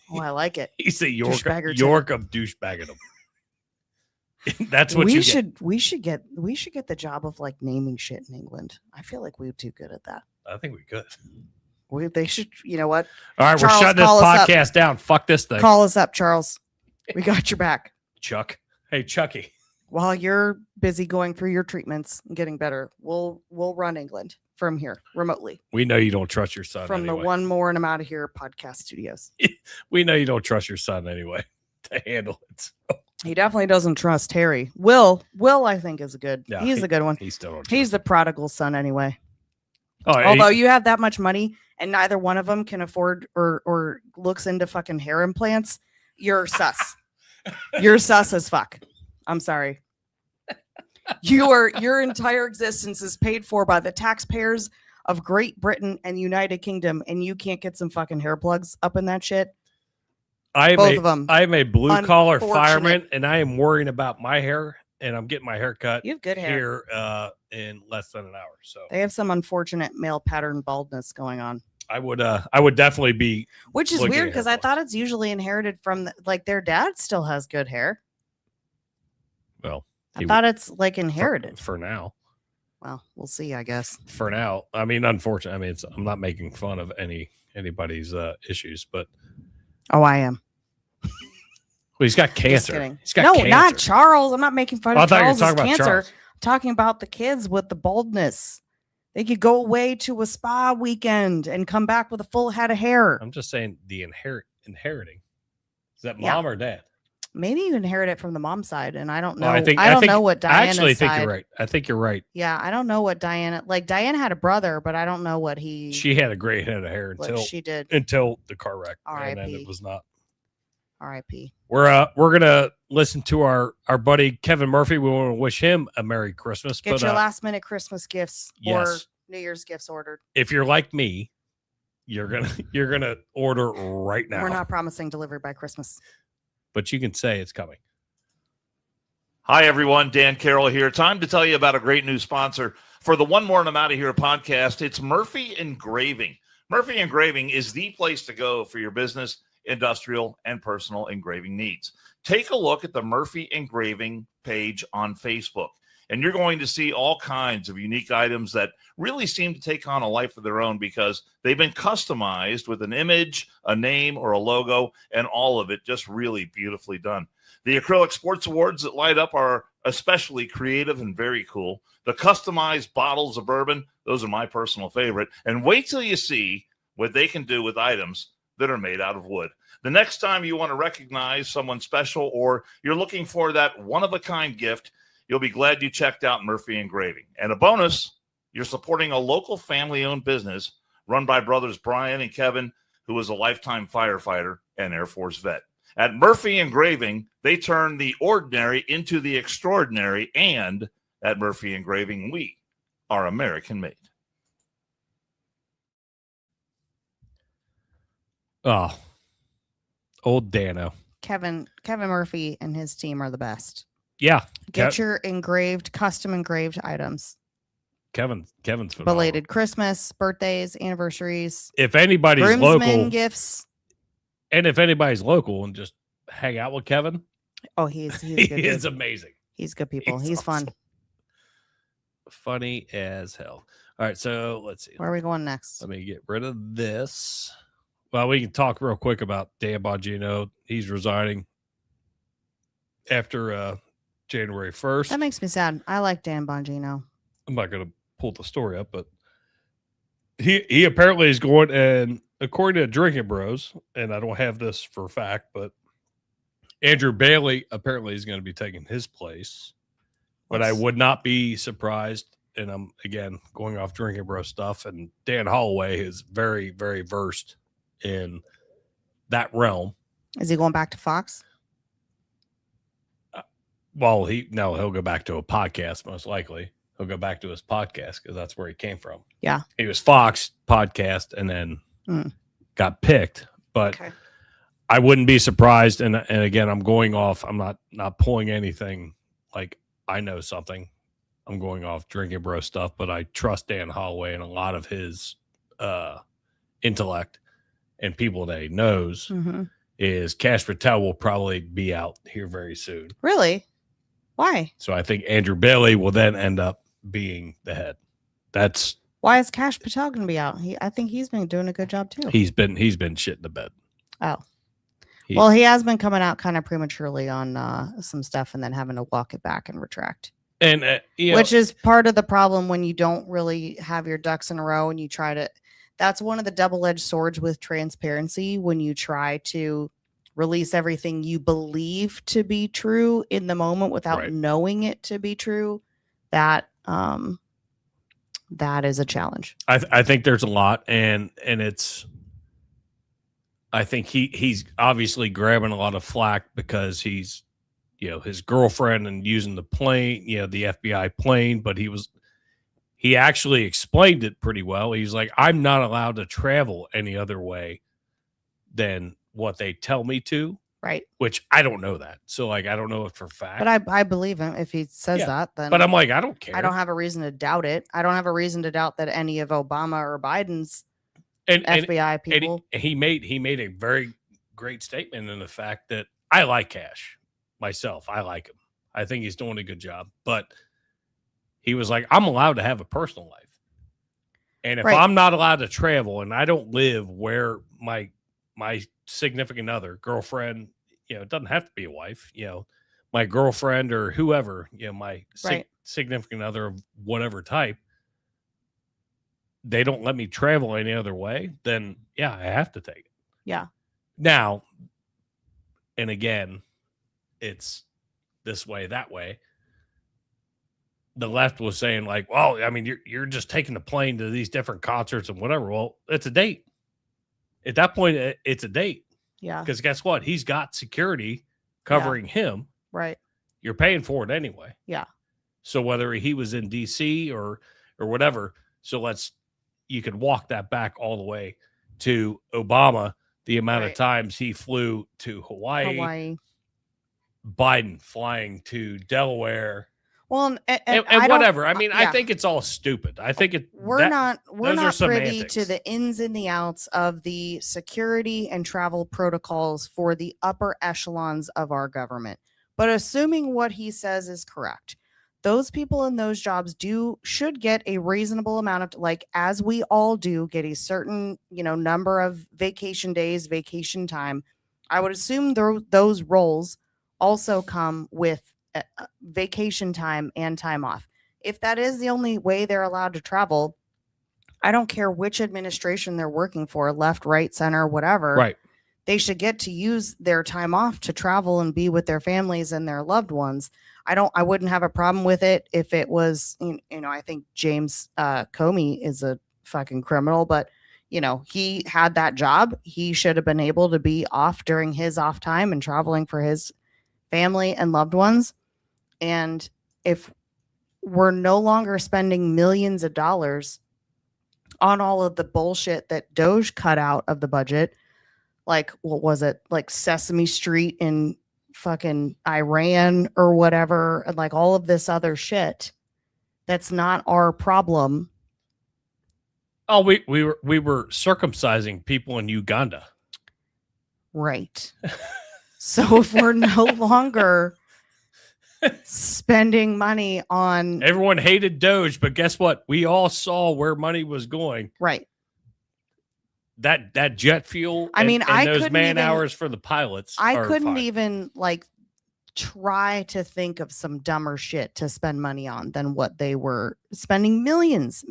Speaker 2: Oh, I like it.
Speaker 1: He's a York of douchebagging him. That's what
Speaker 2: we should get the job of naming shit in England. I feel like we'd do good at that.
Speaker 1: I think we could.
Speaker 2: They should, you know what?
Speaker 1: All right, Charles, we're shutting this podcast down. Fuck this thing.
Speaker 2: Call us up, Charles. We got your back.
Speaker 1: Chuck. Hey, Chucky.
Speaker 2: While you're busy going through your treatments and getting better, we'll run England from here remotely.
Speaker 1: We know you don't trust your son
Speaker 2: from
Speaker 1: anyway.
Speaker 2: The One More and I'm Out of Here podcast studios.
Speaker 1: We know you don't trust your son anyway to handle it.
Speaker 2: He definitely doesn't trust Harry. Will I think is good.
Speaker 1: No,
Speaker 2: he's a good one.
Speaker 1: He's
Speaker 2: the prodigal son anyway.
Speaker 1: Oh,
Speaker 2: although you have that much money and neither one of them can afford or looks into fucking hair implants, you're sus. You're sus as fuck. I'm sorry. Your entire existence is paid for by the taxpayers of Great Britain and United Kingdom, and you can't get some fucking hair plugs up in that shit. Both of them.
Speaker 1: I am a blue collar fireman, and I am worrying about my hair, and I'm getting my hair cut.
Speaker 2: You have good hair
Speaker 1: here in less than an hour. So
Speaker 2: they have some unfortunate male pattern baldness going on.
Speaker 1: I would definitely be.
Speaker 2: Which is weird because I thought it's usually inherited from their dad still has good hair.
Speaker 1: Well,
Speaker 2: I thought it's inherited
Speaker 1: for now.
Speaker 2: Well, we'll see, I guess.
Speaker 1: For now, unfortunately, I'm not making fun of anybody's issues, but
Speaker 2: I am.
Speaker 1: Well, he's got cancer. He's got cancer.
Speaker 2: Not Charles. I'm not making fun of Charles' cancer.
Speaker 1: Charles.
Speaker 2: I'm talking about the kids with the baldness. They could go away to a spa weekend and come back with a full head of hair.
Speaker 1: I'm just saying the inheriting. Is that mom or dad?
Speaker 2: Maybe you inherit it from the mom side, and I don't know.
Speaker 1: I don't know what Diana's I think you're right. I think you're right.
Speaker 2: Yeah, I don't know what Diana. Diana had a brother, but I don't know what he.
Speaker 1: She had a great head of hair until
Speaker 2: she did
Speaker 1: until the car wreck,
Speaker 2: R.I.P.
Speaker 1: and then it was not.
Speaker 2: R.I.P.
Speaker 1: We're gonna listen to our buddy Kevin Murphy. We want to wish him a Merry Christmas.
Speaker 2: Get your last minute Christmas gifts or New Year's gifts ordered.
Speaker 1: If you're like me, you're gonna order right now.
Speaker 2: We're not promising delivery by Christmas.
Speaker 1: But you can say it's coming.
Speaker 5: Hi, everyone. Dan Carroll here. Time to tell you about a great new sponsor for the One More and I'm Out of Here podcast. It's Murphy Engraving. Murphy Engraving is the place to go for your business, industrial, and personal engraving needs. Take a look at the Murphy Engraving page on Facebook, and you're going to see all kinds of unique items that really seem to take on a life of their own because they've been customized with an image, a name, or a logo, and all of it just really beautifully done. The acrylic sports awards that light up are especially creative and very cool. The customized bottles of bourbon, those are my personal favorite. And wait till you see what they can do with items that are made out of wood. The next time you want to recognize someone special or you're looking for that one-of-a-kind gift, you'll be glad you checked out Murphy Engraving. And a bonus, you're supporting a local family-owned business run by brothers Brian and Kevin, who is a lifetime firefighter and Air Force vet. At Murphy Engraving, they turn the ordinary into the extraordinary, and at Murphy Engraving, we are American-made.
Speaker 1: Oh, old Dano.
Speaker 2: Kevin Murphy and his team are the best.
Speaker 1: Yeah.
Speaker 2: Get your custom engraved items.
Speaker 1: Kevin's phenomenal.
Speaker 2: Belated Christmas, birthdays, anniversaries.
Speaker 1: If anybody's
Speaker 2: groomsmen
Speaker 1: local,
Speaker 2: gifts.
Speaker 1: and if anybody's local and just hang out with Kevin,
Speaker 2: he's
Speaker 1: he
Speaker 2: good
Speaker 1: is
Speaker 2: dude.
Speaker 1: amazing.
Speaker 2: He's good people. He's
Speaker 1: awesome.
Speaker 2: fun.
Speaker 1: Funny as hell. All right, so let's see.
Speaker 2: Where are we going next?
Speaker 1: Let me get rid of this. Well, we can talk real quick about Dan Bongino. He's resigning after January 1st.
Speaker 2: That makes me sad. I like Dan Bongino.
Speaker 1: I'm not going to pull the story up, but he apparently is going, and according to Drinking Bros, and I don't have this for a fact, but Andrew Bailey apparently is going to be taking his place. But I would not be surprised, and I'm, again, going off Drinking Bros stuff, and Dan Holloway is very, very versed in that realm.
Speaker 2: Is he going back to Fox?
Speaker 1: Well, he'll go back to a podcast, most likely. He'll go back to his podcast because that's where he came from.
Speaker 2: Yeah.
Speaker 1: He was Fox podcast and then got picked. But
Speaker 2: Okay.
Speaker 1: I wouldn't be surprised. And again, I'm going off. I'm not pulling anything like I know something. I'm going off Drinking Bro stuff, but I trust Dan Holloway and a lot of his intellect and people that he knows. Is Cash Patel will probably be out here very soon.
Speaker 2: Really? Why?
Speaker 1: So I think Andrew Bailey will then end up being the head.
Speaker 2: Why is Cash Patel going to be out? I think he's been doing a good job too.
Speaker 1: He's been shitting the bed.
Speaker 2: Oh, well, he has been coming out kind of prematurely on some stuff and then having to walk it back and retract.
Speaker 1: And
Speaker 2: which is part of the problem when you don't really have your ducks in a row and you try to. That's one of the double-edged swords with transparency when you try to release everything you believe to be true in the moment without knowing it to be true. That is a challenge.
Speaker 1: I think there's a lot, and it's. I think he's obviously grabbing a lot of flack because he's, his girlfriend and using the plane, the FBI plane, but he actually explained it pretty well. He's like, I'm not allowed to travel any other way than what they tell me to.
Speaker 2: Right.
Speaker 1: Which I don't know that. So I don't know it for a fact.
Speaker 2: But I believe him if he says that. Then.
Speaker 1: But I'm like, I don't care.
Speaker 2: I don't have a reason to doubt it. I don't have a reason to doubt that any of Obama or Biden's FBI people.
Speaker 1: And he made a very great statement in the fact that I like Cash myself. I like him. I think he's doing a good job. But he was like, I'm allowed to have a personal life. And if I'm not allowed to travel and I don't live where my significant other, girlfriend, it doesn't have to be a wife, my girlfriend or whoever, my significant other of whatever type, they don't let me travel any other way, then I have to take it.
Speaker 2: Yeah.
Speaker 1: Now, and again, it's this way, that way. The left was saying like, well, I mean, you're just taking the plane to these different concerts and whatever. Well, it's a date. At that point, it's a date.
Speaker 2: Yeah.
Speaker 1: Because guess what? He's got security covering him.
Speaker 2: Right.
Speaker 1: You're paying for it anyway.
Speaker 2: Yeah.
Speaker 1: So whether he was in DC or whatever, so you could walk that back all the way to Obama the amount of
Speaker 2: Right.
Speaker 1: times he flew to Hawaii. Biden flying to Delaware.
Speaker 2: Well,
Speaker 1: and whatever. I mean, I think it's all stupid. I think
Speaker 2: we're not privy
Speaker 1: semantics
Speaker 2: to the ins and the outs of the security and travel protocols for the upper echelons of our government. But assuming what he says is correct, those people in those jobs should get a reasonable amount of, like, as we all do, get a certain, number of vacation days, vacation time. I would assume those roles also come with vacation time and time off. If that is the only way they're allowed to travel, I don't care which administration they're working for, left, right, center, whatever.
Speaker 1: Right.
Speaker 2: They should get to use their time off to travel and be with their families and their loved ones. I wouldn't have a problem with it if it was, I think James Comey is a fucking criminal, but he had that job. He should have been able to be off during his off time and traveling for his family and loved ones. And if we're no longer spending millions of dollars on all of the bullshit that Doge cut out of the budget, like, what was it, like Sesame Street in fucking Iran or whatever, and like all of this other shit, that's not our problem.
Speaker 1: Oh, we were circumcising people in Uganda.
Speaker 2: Right. So if we're no longer spending money on,
Speaker 1: everyone hated Doge, but guess what? We all saw where money was going.
Speaker 2: Right.
Speaker 1: That jet fuel.
Speaker 2: I mean,
Speaker 1: and those man hours for the pilots.
Speaker 2: I couldn't even try to think of some dumber shit to spend money on than what they were spending millions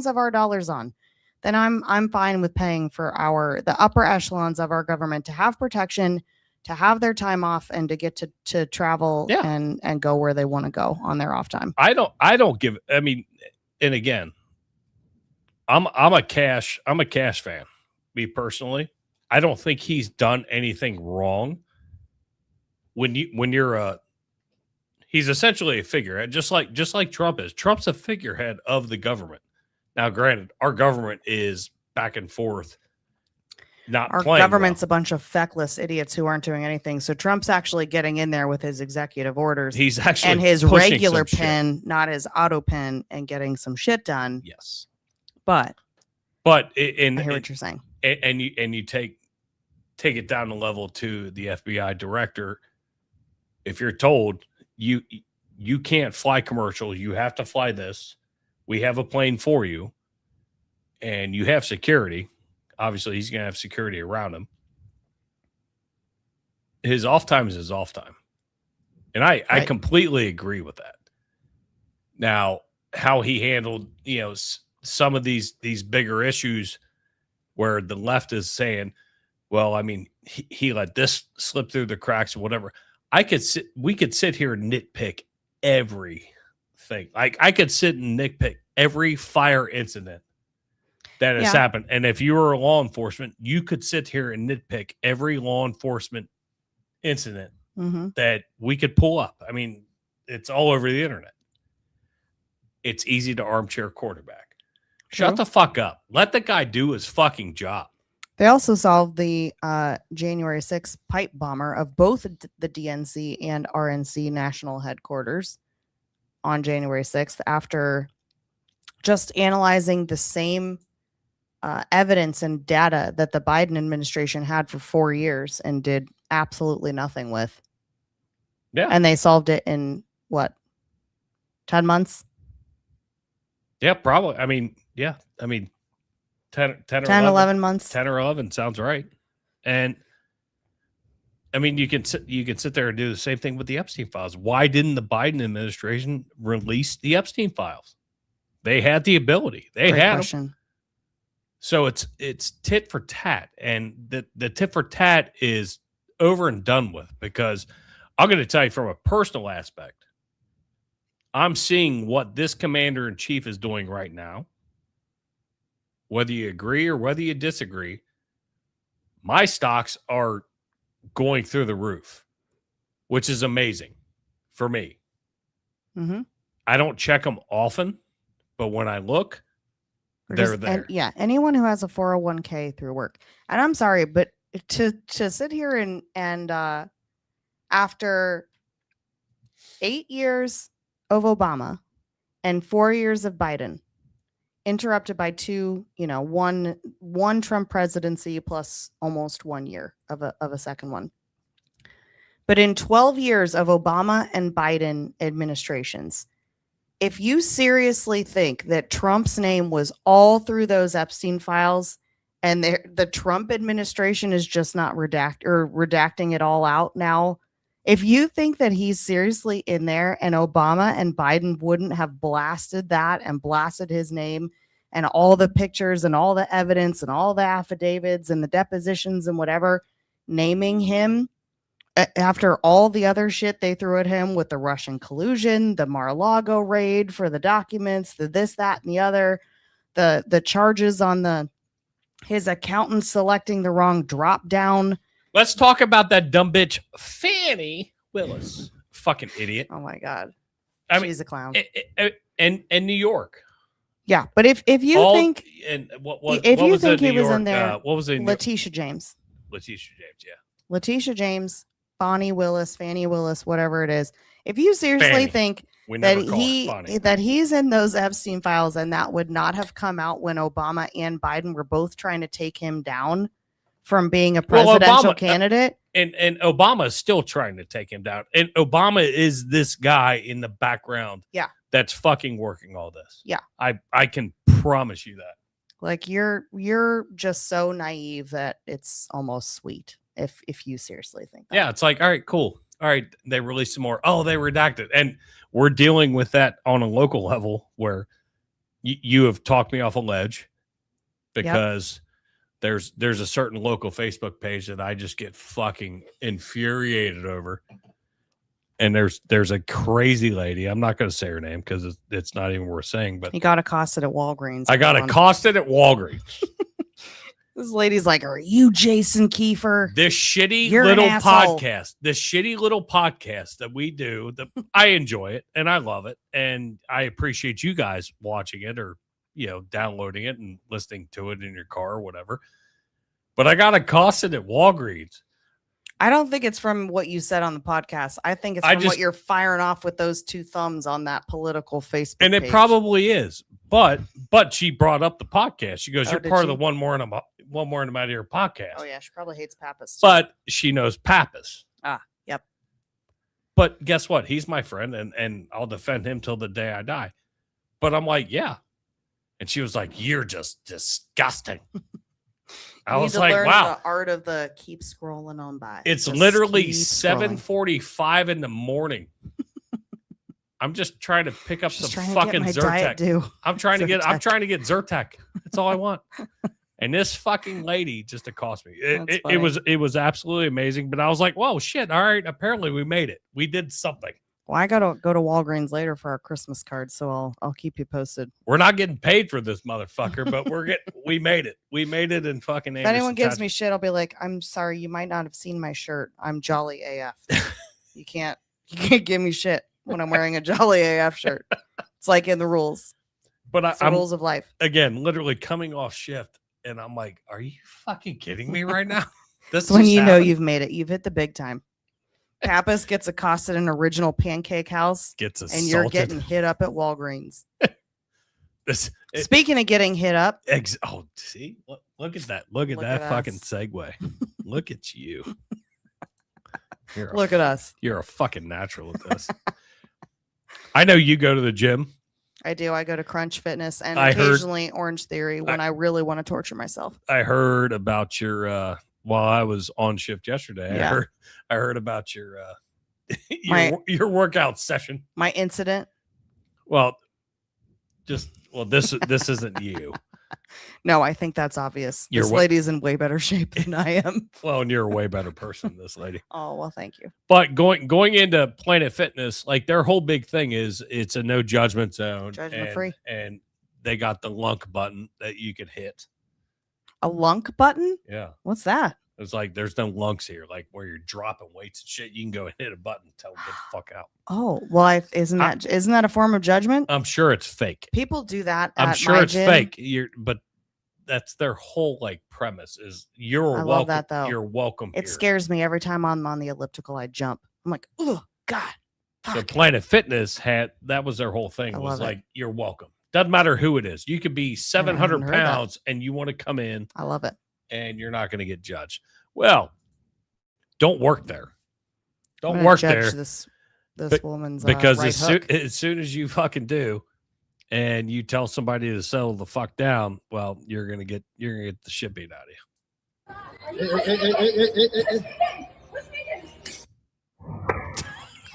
Speaker 2: of our dollars on. Then I'm fine with paying for the upper echelons of our government to have protection, to have their time off, and to get to travel and go where they want to go on their off time.
Speaker 1: I don't give. I mean, and again, I'm a cash fan. Me personally, I don't think he's done anything wrong. He's essentially a figurehead, just like Trump is. Trump's a figurehead of the government. Now, granted, our government is back and forth. Our
Speaker 2: government's a bunch of feckless idiots who aren't doing anything. So Trump's actually getting in there with his executive orders.
Speaker 1: He's actually
Speaker 2: and his regular pen, not his auto pen, and getting some shit done.
Speaker 1: Yes,
Speaker 2: but
Speaker 1: I
Speaker 2: hear what you're saying.
Speaker 1: And you take it down the level to the FBI director. If you're told you can't fly commercials, you have to fly this. We have a plane for you, and you have security. Obviously, he's going to have security around him. His off time is his off time. And I completely agree with that. Now, how he handled, some of these bigger issues where the left is saying, well, I mean, he let this slip through the cracks or whatever. We could sit here and nitpick everything. Like, I could sit and nitpick every fire incident that has happened. And if you were a law enforcement, you could sit here and nitpick every law enforcement incident that we could pull up. I mean, it's all over the internet. It's easy to armchair quarterback. Shut the fuck up. Let the guy do his fucking job.
Speaker 2: They also solved the January 6th pipe bomber of both the DNC and RNC national headquarters on January 6th after just analyzing the same evidence and data that the Biden administration had for 4 years and did absolutely nothing with.
Speaker 1: Yeah.
Speaker 2: And they solved it in 10 months?
Speaker 1: Yeah, probably. I mean, 10 or
Speaker 2: 11 months.
Speaker 1: 10 or 11 sounds right. And I mean, you can sit there and do the same thing with the Epstein files. Why didn't the Biden administration release the Epstein files? They had the ability. They
Speaker 2: Great
Speaker 1: had
Speaker 2: question.
Speaker 1: them. So it's tit for tat, and the tit for tat is over and done with, because I'm going to tell you from a personal aspect, I'm seeing what this commander in chief is doing right now. Whether you agree or whether you disagree, my stocks are going through the roof, which is amazing for me.
Speaker 2: Mm-hmm.
Speaker 1: I don't check them often, but when I look, they're there.
Speaker 2: Yeah, anyone who has a 401k through work. And I'm sorry, but to sit here and after 8 years of Obama and 4 years of Biden, interrupted by one Trump presidency plus almost 1 year of a second one. But in 12 years of Obama and Biden administrations, if you seriously think that Trump's name was all through those Epstein files and the Trump administration is just not redacting it all out now, if you think that he's seriously in there and Obama and Biden wouldn't have blasted that and blasted his name and all the pictures and all the evidence and all the affidavits and the depositions and whatever, naming him after all the other shit they threw at him with the Russian collusion, the Mar-a-Lago raid for the documents, the this, that, and the other, the charges on his accountant selecting the wrong drop down.
Speaker 1: Let's talk about that dumb bitch, Fannie Willis. Fucking idiot.
Speaker 2: Oh my God.
Speaker 1: She's
Speaker 2: a clown.
Speaker 1: And New York.
Speaker 2: Yeah, but if you think
Speaker 1: and what
Speaker 2: if
Speaker 1: what
Speaker 2: you
Speaker 1: was
Speaker 2: think
Speaker 1: the
Speaker 2: he
Speaker 1: New
Speaker 2: was
Speaker 1: York,
Speaker 2: in there,
Speaker 1: what was it?
Speaker 2: Letitia James.
Speaker 1: Letitia James, yeah.
Speaker 2: Letitia James, Bonnie Willis, Fannie Willis, whatever it is. If you seriously
Speaker 1: Fannie.
Speaker 2: think
Speaker 1: We
Speaker 2: that
Speaker 1: never call her Fannie.
Speaker 2: that he's in those Epstein files and that would not have come out when Obama and Biden were both trying to take him down from being a presidential candidate.
Speaker 1: And Obama is still trying to take him down. And Obama is this guy in the background.
Speaker 2: Yeah.
Speaker 1: That's fucking working all this.
Speaker 2: Yeah.
Speaker 1: I can promise you that.
Speaker 2: Like you're just so naive that it's almost sweet if you seriously think that.
Speaker 1: Yeah, it's like, all right, cool. All right, they released some more. Oh, they redacted. And we're dealing with that on a local level where you have talked me off a ledge because there's a certain local Facebook page that I just get fucking infuriated over. And there's a crazy lady. I'm not going to say her name because it's not even worth saying. But
Speaker 2: he got accosted at Walgreens.
Speaker 1: I got accosted at Walgreens.
Speaker 2: This lady's like, "Are you Jason Kiefer?"
Speaker 1: This shitty
Speaker 2: You're
Speaker 1: little
Speaker 2: an asshole.
Speaker 1: podcast that we do. I enjoy it and I love it, and I appreciate you guys watching it or downloading it and listening to it in your car or whatever. But I got accosted at Walgreens.
Speaker 2: I don't think it's from what you said on the podcast. I think it's from what you're firing off with those two thumbs on that political Facebook
Speaker 1: and it
Speaker 2: page.
Speaker 1: Probably is. But she brought up the podcast. She goes, "You're part of the one more in a your podcast."
Speaker 2: Oh yeah, she probably hates Pappas too.
Speaker 1: But she knows Pappas.
Speaker 2: Yep.
Speaker 1: But guess what? He's my friend, and I'll defend him till the day I die. But I'm like, yeah. And she was like, "You're just disgusting." I was like, wow.
Speaker 2: The art of the keep scrolling on by.
Speaker 1: It's
Speaker 2: just
Speaker 1: literally 7:45 in the morning. I'm just trying to pick up some fucking Zyrtec. I'm trying to get Zyrtec. That's all I want. And this fucking lady just accosted me. It was absolutely amazing. But I was like, whoa, shit. All right. Apparently we made it. We did something.
Speaker 2: Well, I gotta go to Walgreens later for our Christmas card, so I'll keep you posted.
Speaker 1: We're not getting paid for this motherfucker, but we made it. We made it in fucking.
Speaker 2: If anyone gives me shit, I'll be like, "I'm sorry, you might not have seen my shirt. I'm Jolly AF. You can't give me shit when I'm wearing a Jolly AF shirt. It's like in the rules.
Speaker 1: But
Speaker 2: it's the rules of life.
Speaker 1: Again, literally coming off shift, and I'm like, "Are you fucking kidding me right now?"
Speaker 2: This when you know you've made it. You've hit the big time. Pappas gets accosted in Original Pancake House.
Speaker 1: Gets assaulted.
Speaker 2: And you're getting hit up at Walgreens. Speaking of getting hit up.
Speaker 1: See? Look at that. Look at that fucking segue. Look at you.
Speaker 2: Look at us.
Speaker 1: You're a fucking natural at this. I know you go to the gym.
Speaker 2: I do. I go to Crunch Fitness and occasionally Orange Theory when I really want to torture myself.
Speaker 1: I heard about your while I was on shift yesterday. Yeah. I heard about your workout session.
Speaker 2: My incident.
Speaker 1: This isn't you.
Speaker 2: No, I think that's obvious. This lady's in way better shape than I am.
Speaker 1: Well, and you're a way better person, this lady.
Speaker 2: Oh, well, thank you.
Speaker 1: But going into Planet Fitness, like their whole big thing is it's a no judgment zone.
Speaker 2: Judgment free.
Speaker 1: And they got the lunk button that you could hit.
Speaker 2: A lunk button?
Speaker 1: Yeah.
Speaker 2: What's that?
Speaker 1: It's like there's no lunks here, like where you're dropping weights and shit. You can go and hit a button and tell them get the fuck out.
Speaker 2: Oh, well, isn't that a form of judgment?
Speaker 1: I'm sure it's fake.
Speaker 2: People do that.
Speaker 1: I'm sure it's
Speaker 2: gym.
Speaker 1: fake. But that's their whole like premise is you're welcome.
Speaker 2: Love that, though.
Speaker 1: You're welcome.
Speaker 2: It scares me every time I'm on the elliptical. I jump. I'm like, oh God. Fuck.
Speaker 1: So Planet Fitness that was their whole thing. Was like, you're welcome. Doesn't matter who it is. You could be 700 pounds and you want to come in.
Speaker 2: I love it.
Speaker 1: And you're not going to get judged. Well, don't work there. Don't work there.
Speaker 2: This woman's
Speaker 1: because
Speaker 2: right
Speaker 1: as soon as you fucking do, and you tell somebody to settle the fuck down, well, you're gonna get the shit beat out of you.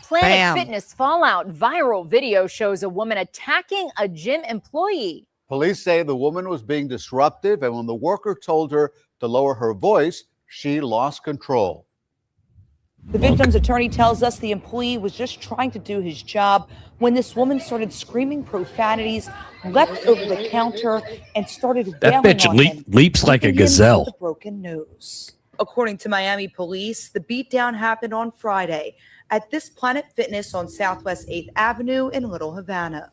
Speaker 6: Planet Fitness fallout. Viral video shows a woman attacking a gym employee.
Speaker 7: Police say the woman was being disruptive, and when the worker told her to lower her voice, she lost control.
Speaker 8: The victim's attorney tells us the employee was just trying to do his job when this woman started screaming profanities, leapt over the counter, and started
Speaker 1: that bitch
Speaker 8: on him,
Speaker 1: leaps like a gazelle.
Speaker 8: with a broken nose. According to Miami police, the beatdown happened on Friday at this Planet Fitness on Southwest 8th Avenue in Little Havana.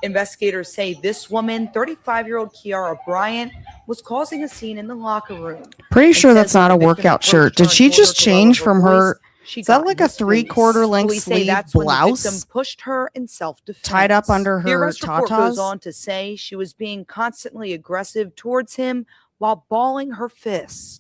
Speaker 8: Investigators say this woman, 35-year-old Kiara Bryant, was causing a scene in the locker room.
Speaker 2: Pretty sure that's not a workout shirt. Did she just change from her? Is that like a 3/4 length sleeve blouse?
Speaker 8: The victim pushed her in self-defense.
Speaker 2: Tied up under her
Speaker 8: the arrest report
Speaker 2: tatas?
Speaker 8: goes on to say she was being constantly aggressive towards him while balling her fists.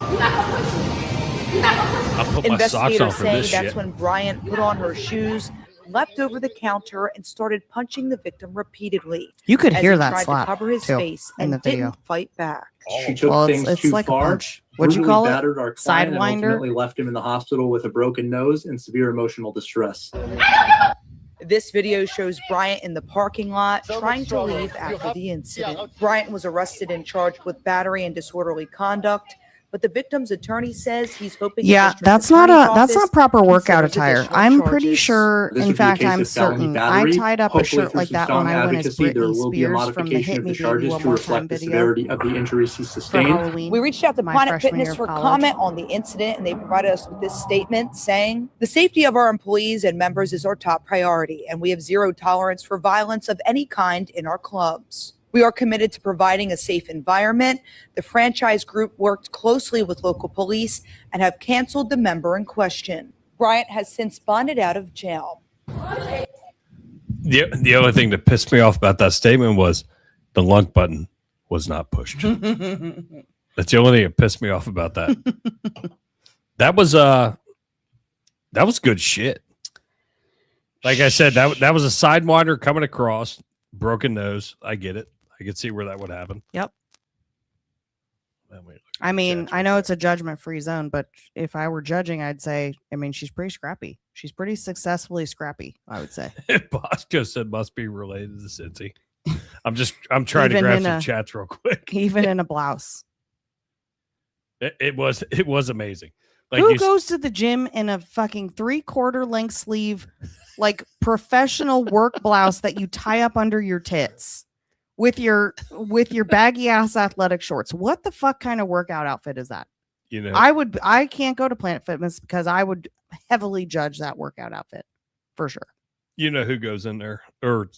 Speaker 1: I'll put my socks on for this shit.
Speaker 8: That's when Bryant put on her shoes, leapt over the counter, and started punching the victim repeatedly.
Speaker 2: You could hear that
Speaker 8: tried
Speaker 2: slap
Speaker 8: to cover his
Speaker 2: too,
Speaker 8: face
Speaker 2: in
Speaker 8: and
Speaker 2: the video.
Speaker 8: didn't fight back.
Speaker 9: She took things
Speaker 2: it's
Speaker 9: too
Speaker 2: like
Speaker 9: far.
Speaker 2: A punch. What'd you call it?
Speaker 9: Battered our client and
Speaker 2: Sidewinder.
Speaker 9: ultimately left him in the hospital with a broken nose and severe emotional distress.
Speaker 8: This video shows Bryant in the parking lot trying to leave after the incident. Bryant was arrested and charged with battery and disorderly conduct, but the victim's attorney says he's hoping.
Speaker 2: Yeah, that's not proper workout attire. I'm pretty sure. In fact, I'm certain. I tied up a shirt like that when I went as Britney Spears from the Hit Me Baby One More Time video
Speaker 9: of the injuries he
Speaker 2: for
Speaker 9: sustained.
Speaker 2: Halloween.
Speaker 8: We reached out to
Speaker 2: my
Speaker 8: Planet
Speaker 2: freshman
Speaker 8: Fitness
Speaker 2: year of
Speaker 8: for
Speaker 2: college.
Speaker 8: comment on the incident, and they provided us with this statement saying, "The safety of our employees and members is our top priority, and we have zero tolerance for violence of any kind in our clubs. We are committed to providing a safe environment. The franchise group worked closely with local police and have canceled the member in question." Bryant has since bonded out of jail.
Speaker 1: The only thing that pissed me off about that statement was the lunk button was not pushed. That's the only thing that pissed me off about that. That was good shit. Like I said, that was a sidewinder coming across, broken nose. I get it. I could see where that would happen.
Speaker 2: Yep. I mean, I know it's a judgment-free zone, but if I were judging, I'd say, I mean, she's pretty scrappy. She's pretty successfully scrappy, I would say.
Speaker 1: Bosco said must be related to Cincy. I'm trying to grab some chats real quick.
Speaker 2: Even in a blouse.
Speaker 1: It was amazing. Like
Speaker 2: who goes to the gym in a fucking 3/4 length sleeve, like professional work blouse that you tie up under your tits with your baggy ass athletic shorts? What the fuck kind of workout outfit is that?
Speaker 1: You know,
Speaker 2: I can't go to Planet Fitness because I would heavily judge that workout outfit for sure.
Speaker 1: You know who goes in there or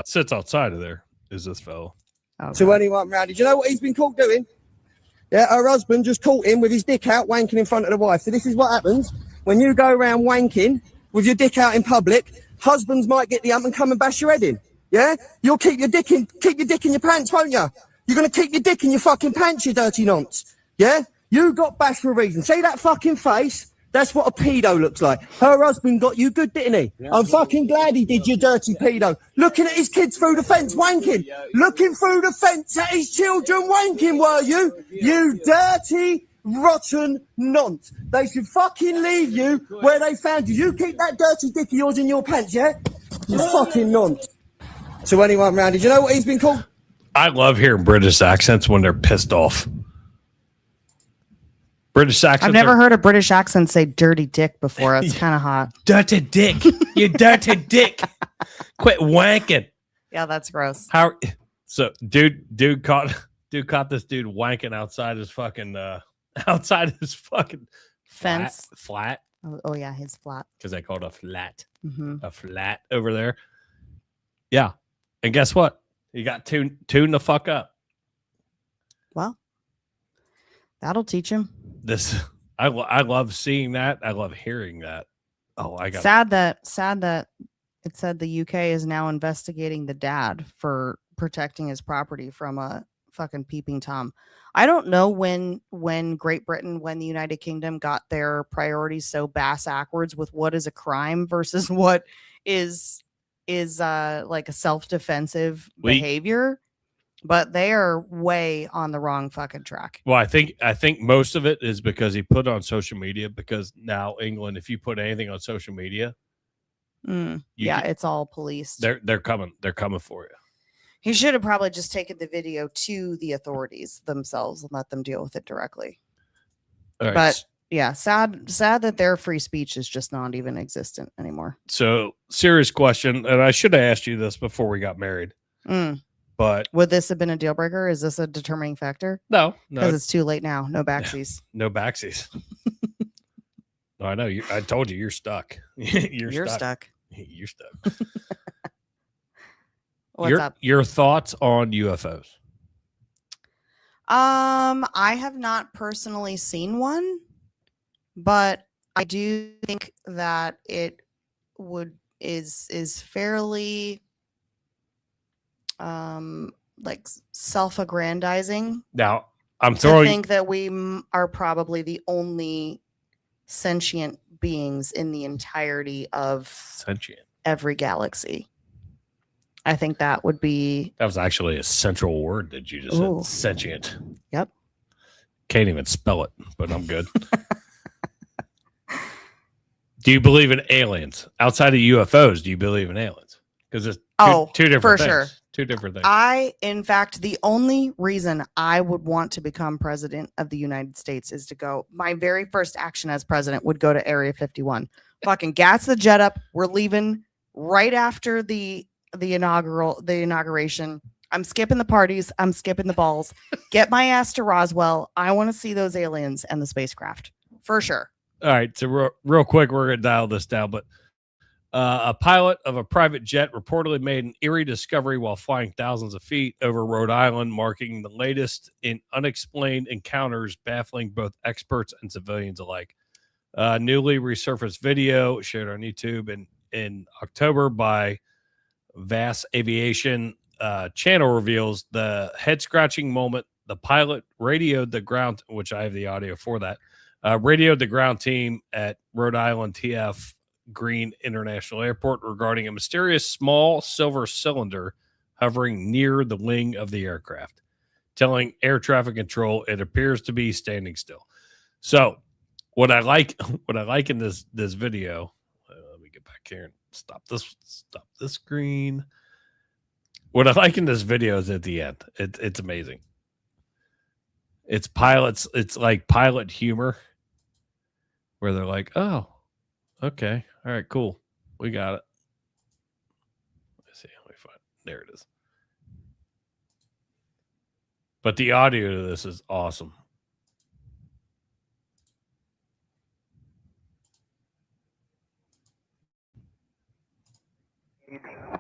Speaker 1: sits outside of there is this fellow.
Speaker 2: Oh,
Speaker 10: to anyone round. Did you know what he's been caught doing? Yeah, her husband just caught him with his dick out wanking in front of the wife. So this is what happens when you go around wanking with your dick out in public. Husbands might get the hump and come and bash your head in. Yeah, you'll keep your dick in your pants, won't you? You're gonna keep your dick in your fucking pants, you dirty nonce. Yeah, you got bashed for a reason. See that fucking face? That's what a pedo looks like. Her husband got you good, didn't he? Yeah, I'm fucking glad he did, you dirty pedo. Looking at his kids through the fence, wanking. Looking through the fence at his children, wanking, were you? You dirty, rotten nonce. They should fucking leave you where they found you. You keep that dirty dick of yours in your pants, yeah? You fucking nonce. To anyone round, did you know what he's been called?
Speaker 1: I love hearing British accents when they're pissed off. British accents.
Speaker 2: I've never heard a British accent say dirty dick before. It's kind of hot.
Speaker 1: Dirty dick. You dirty dick. Quit wanking.
Speaker 2: Yeah, that's gross.
Speaker 1: So dude caught this dude wanking outside his fucking outside his fucking
Speaker 2: Fence.
Speaker 1: flat.
Speaker 2: Oh yeah, his flat.
Speaker 1: Because I called it a flat.
Speaker 2: Mm-hmm.
Speaker 1: A flat over there. Yeah. And guess what? You got tuned the fuck up.
Speaker 2: Well, that'll teach him.
Speaker 1: I love seeing that. I love hearing that. Oh, I got
Speaker 2: sad that it said the UK is now investigating the dad for protecting his property from a fucking peeping Tom. I don't know when Great Britain, when the United Kingdom got their priorities so backwards with what is a crime versus what is like a self-defensive behavior, but they are way on the wrong fucking track.
Speaker 1: Well, I think most of it is because he put on social media, because now England, if you put anything on social media,
Speaker 2: it's all police.
Speaker 1: They're coming for you.
Speaker 2: He should have probably just taken the video to the authorities themselves and let them deal with it directly.
Speaker 1: All right.
Speaker 2: But yeah, sad that their free speech is just not even existent anymore.
Speaker 1: So, serious question, and I should have asked you this before we got married. But
Speaker 2: would this have been a deal breaker? Is this a determining factor?
Speaker 1: No,
Speaker 2: because it's too late now. No backsies.
Speaker 1: No backsies. No, I know. I told you, you're stuck. You're stuck. You're stuck.
Speaker 2: What's up?
Speaker 1: Your thoughts on UFOs?
Speaker 2: I have not personally seen one, but I do think that it is fairly like self-aggrandizing.
Speaker 1: Now,
Speaker 2: I think that we are probably the only sentient beings in the entirety of every galaxy. I think that would be...
Speaker 1: That was actually a central word that you just said. Sentient.
Speaker 2: Yep.
Speaker 1: Can't even spell it, but I'm good. Do you believe in aliens? Outside of UFOs, do you believe in aliens? Because it's two different things.
Speaker 2: Sure.
Speaker 1: Two different things.
Speaker 2: In fact, the only reason I would want to become president of the United States is to go... My very first action as president would go to Area 51. Fucking gas the jet up. We're leaving right after the inauguration. I'm skipping the parties. I'm skipping the balls. Get my ass to Roswell. I want to see those aliens and the spacecraft for sure.
Speaker 1: All right. So real quick, we're going to dial this down, but a pilot of a private jet reportedly made an eerie discovery while flying thousands of feet over Rhode Island, marking the latest in unexplained encounters, baffling both experts and civilians alike. Newly resurfaced video shared on YouTube in October by Vast Aviation channel reveals the head-scratching moment. The pilot radioed the ground, which I have the audio for that, radioed the ground team at Rhode Island TF Green International Airport regarding a mysterious small silver cylinder hovering near the wing of the aircraft, telling air traffic control it appears to be standing still. So what I like in this video, let me get back here and stop this screen. What I like in this video is at the end. It's amazing. It's like pilot humor where they're like, oh, okay. All right, cool. We got it. Let's see. Let me find it. There it is. But the audio to this is awesome.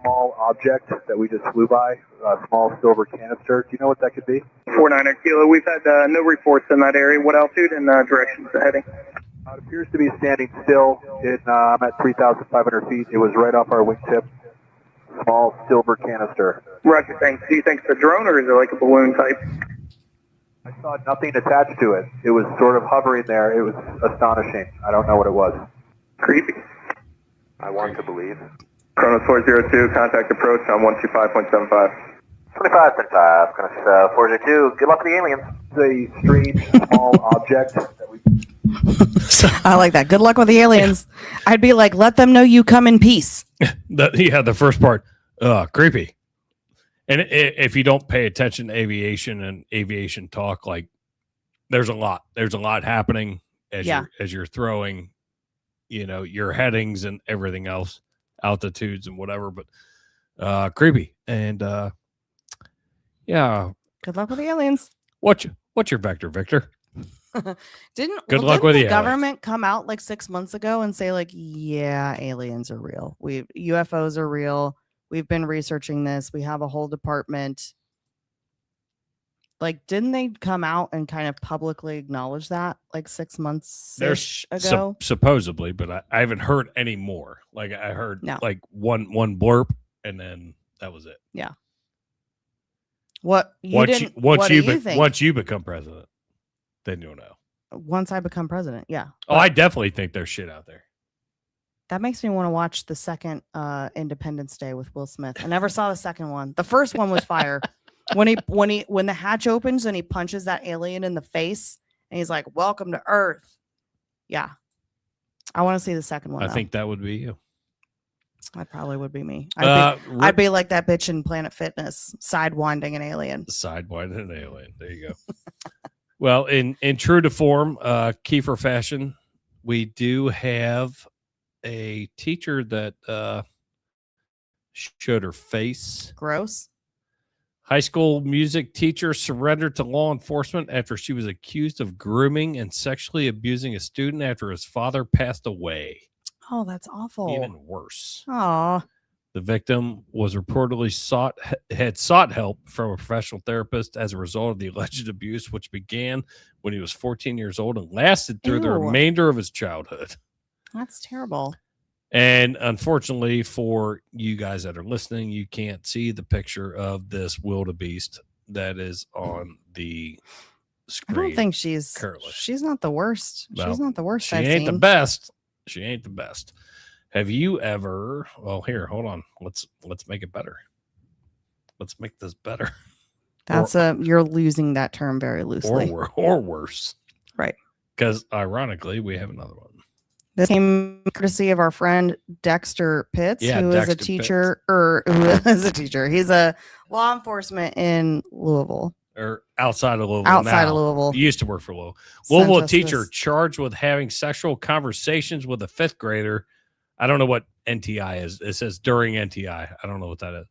Speaker 11: Small object that we just flew by, a small silver canister. Do you know what that could be?
Speaker 12: 49er Kilo. We've had no reports in that area. What altitude and direction is it heading?
Speaker 11: It appears to be standing still. I'm at 3,500 feet. It was right off our wingtip. Small silver canister.
Speaker 12: Roger, thanks. Do you think it's a drone or is it like a balloon type?
Speaker 11: I saw nothing attached to it. It was sort of hovering there. It was astonishing. I don't know what it was.
Speaker 12: Creepy.
Speaker 11: I want to believe.
Speaker 12: Chronos 402, contact approach on 125.75.
Speaker 11: 25.5, Chronos 402. Good luck with the aliens. It's a strange small object that we...
Speaker 2: I like that. Good luck with the aliens. I'd be like, let them know you come in peace.
Speaker 1: The first part, creepy. And if you don't pay attention to aviation and aviation talk, like there's a lot happening as you're throwing, your headings and everything else, altitudes and whatever, but creepy. And
Speaker 2: good luck with the aliens.
Speaker 1: What's your vector, Victor?
Speaker 2: Didn't
Speaker 1: the
Speaker 2: government come out like 6 months ago and say like, yeah, aliens are real. UFOs are real. We've been researching this. We have a whole department. Like, didn't they come out and kind of publicly acknowledge that like 6 months ago?
Speaker 1: Supposedly, but I haven't heard any more. Like I heard like one blurb, and then that was it.
Speaker 2: Yeah. What you
Speaker 1: once you become president, then you'll know.
Speaker 2: Once I become president, yeah.
Speaker 1: Oh, I definitely think there's shit out there.
Speaker 2: That makes me want to watch the second Independence Day with Will Smith. I never saw the second one. The first one was fire. When the hatch opens and he punches that alien in the face and he's like, "Welcome to Earth." Yeah. I want to see the second one.
Speaker 1: I think that would be you.
Speaker 2: That probably would be me. I'd be like that bitch in Planet Fitness, sidewinding an alien.
Speaker 1: Sidewinding an alien. There you go. Well, in true to form, Kiefer fashion, we do have a teacher that showed her face.
Speaker 2: Gross.
Speaker 1: High school music teacher surrendered to law enforcement after she was accused of grooming and sexually abusing a student after his father passed away.
Speaker 2: Oh, that's awful.
Speaker 1: Even worse.
Speaker 2: Aw.
Speaker 1: The victim was reportedly had sought help from a professional therapist as a result of the alleged abuse, which began when he was 14 years old and lasted through the remainder of his childhood.
Speaker 2: That's terrible.
Speaker 1: And unfortunately for you guys that are listening, you can't see the picture of this wildebeest that is on the screen.
Speaker 2: I don't think she's not the worst.
Speaker 1: Well,
Speaker 2: she's not the worst.
Speaker 1: She ain't the best. She ain't the best. Have you ever? Well, here, hold on. Let's make it better. Let's make this better.
Speaker 2: That's you're losing that term very loosely.
Speaker 1: Or worse,
Speaker 2: right?
Speaker 1: Because ironically, we have another one.
Speaker 2: This came courtesy of our friend Dexter Pitts, who is a teacher, He's a law enforcement in Louisville.
Speaker 1: Or outside of Louisville.
Speaker 2: Outside of Louisville.
Speaker 1: He used to work for Louisville. Louisville teacher charged with having sexual conversations with a fifth grader. I don't know what NTI is. It says during NTI. I don't know what that is.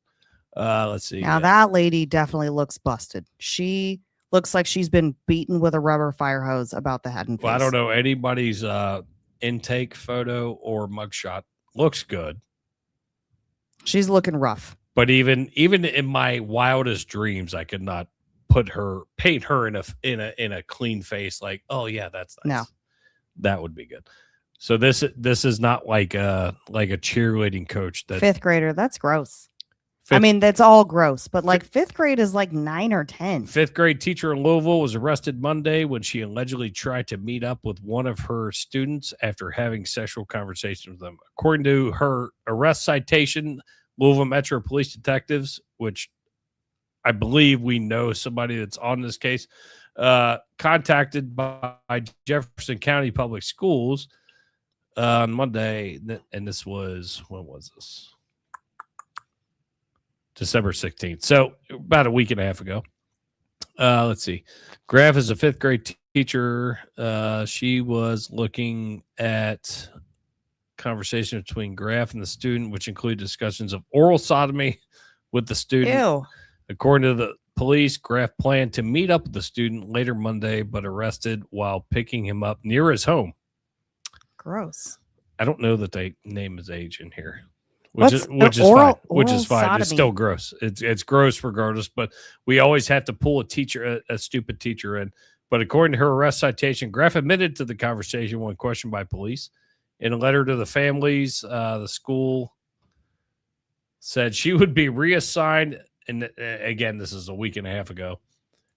Speaker 1: Let's see.
Speaker 2: Now that lady definitely looks busted. She looks like she's been beaten with a rubber fire hose about the head and face.
Speaker 1: Well, I don't know anybody's intake photo or mugshot. Looks good.
Speaker 2: She's looking rough.
Speaker 1: But even in my wildest dreams, I could not paint her in a clean face. Like, oh yeah, that's nice.
Speaker 2: No,
Speaker 1: that would be good. So this is not like a cheerleading coach. That
Speaker 2: fifth grader. That's gross. I mean, that's all gross, but like fifth grade is like 9 or 10.
Speaker 1: Fifth grade teacher in Louisville was arrested Monday when she allegedly tried to meet up with one of her students after having sexual conversations with them. According to her arrest citation, Louisville Metro Police detectives, which I believe we know somebody that's on this case, contacted by Jefferson County Public Schools on Monday, and this was, when was this? December 16th. So about a week and a half ago. Let's see. Graf is a fifth grade teacher. She was looking at conversation between Graf and the student, which included discussions of oral sodomy with the student.
Speaker 2: Ew.
Speaker 1: According to the police, Graf planned to meet up with the student later Monday, but arrested while picking him up near his home.
Speaker 2: Gross.
Speaker 1: I don't know that they name his age in here. Which is fine.
Speaker 2: Sodomy.
Speaker 1: It's still gross. It's gross regardless, but we always have to pull a stupid teacher in. But according to her arrest citation, Graf admitted to the conversation when questioned by police. In a letter to the families, the school said she would be reassigned. And again, this is a week and a half ago.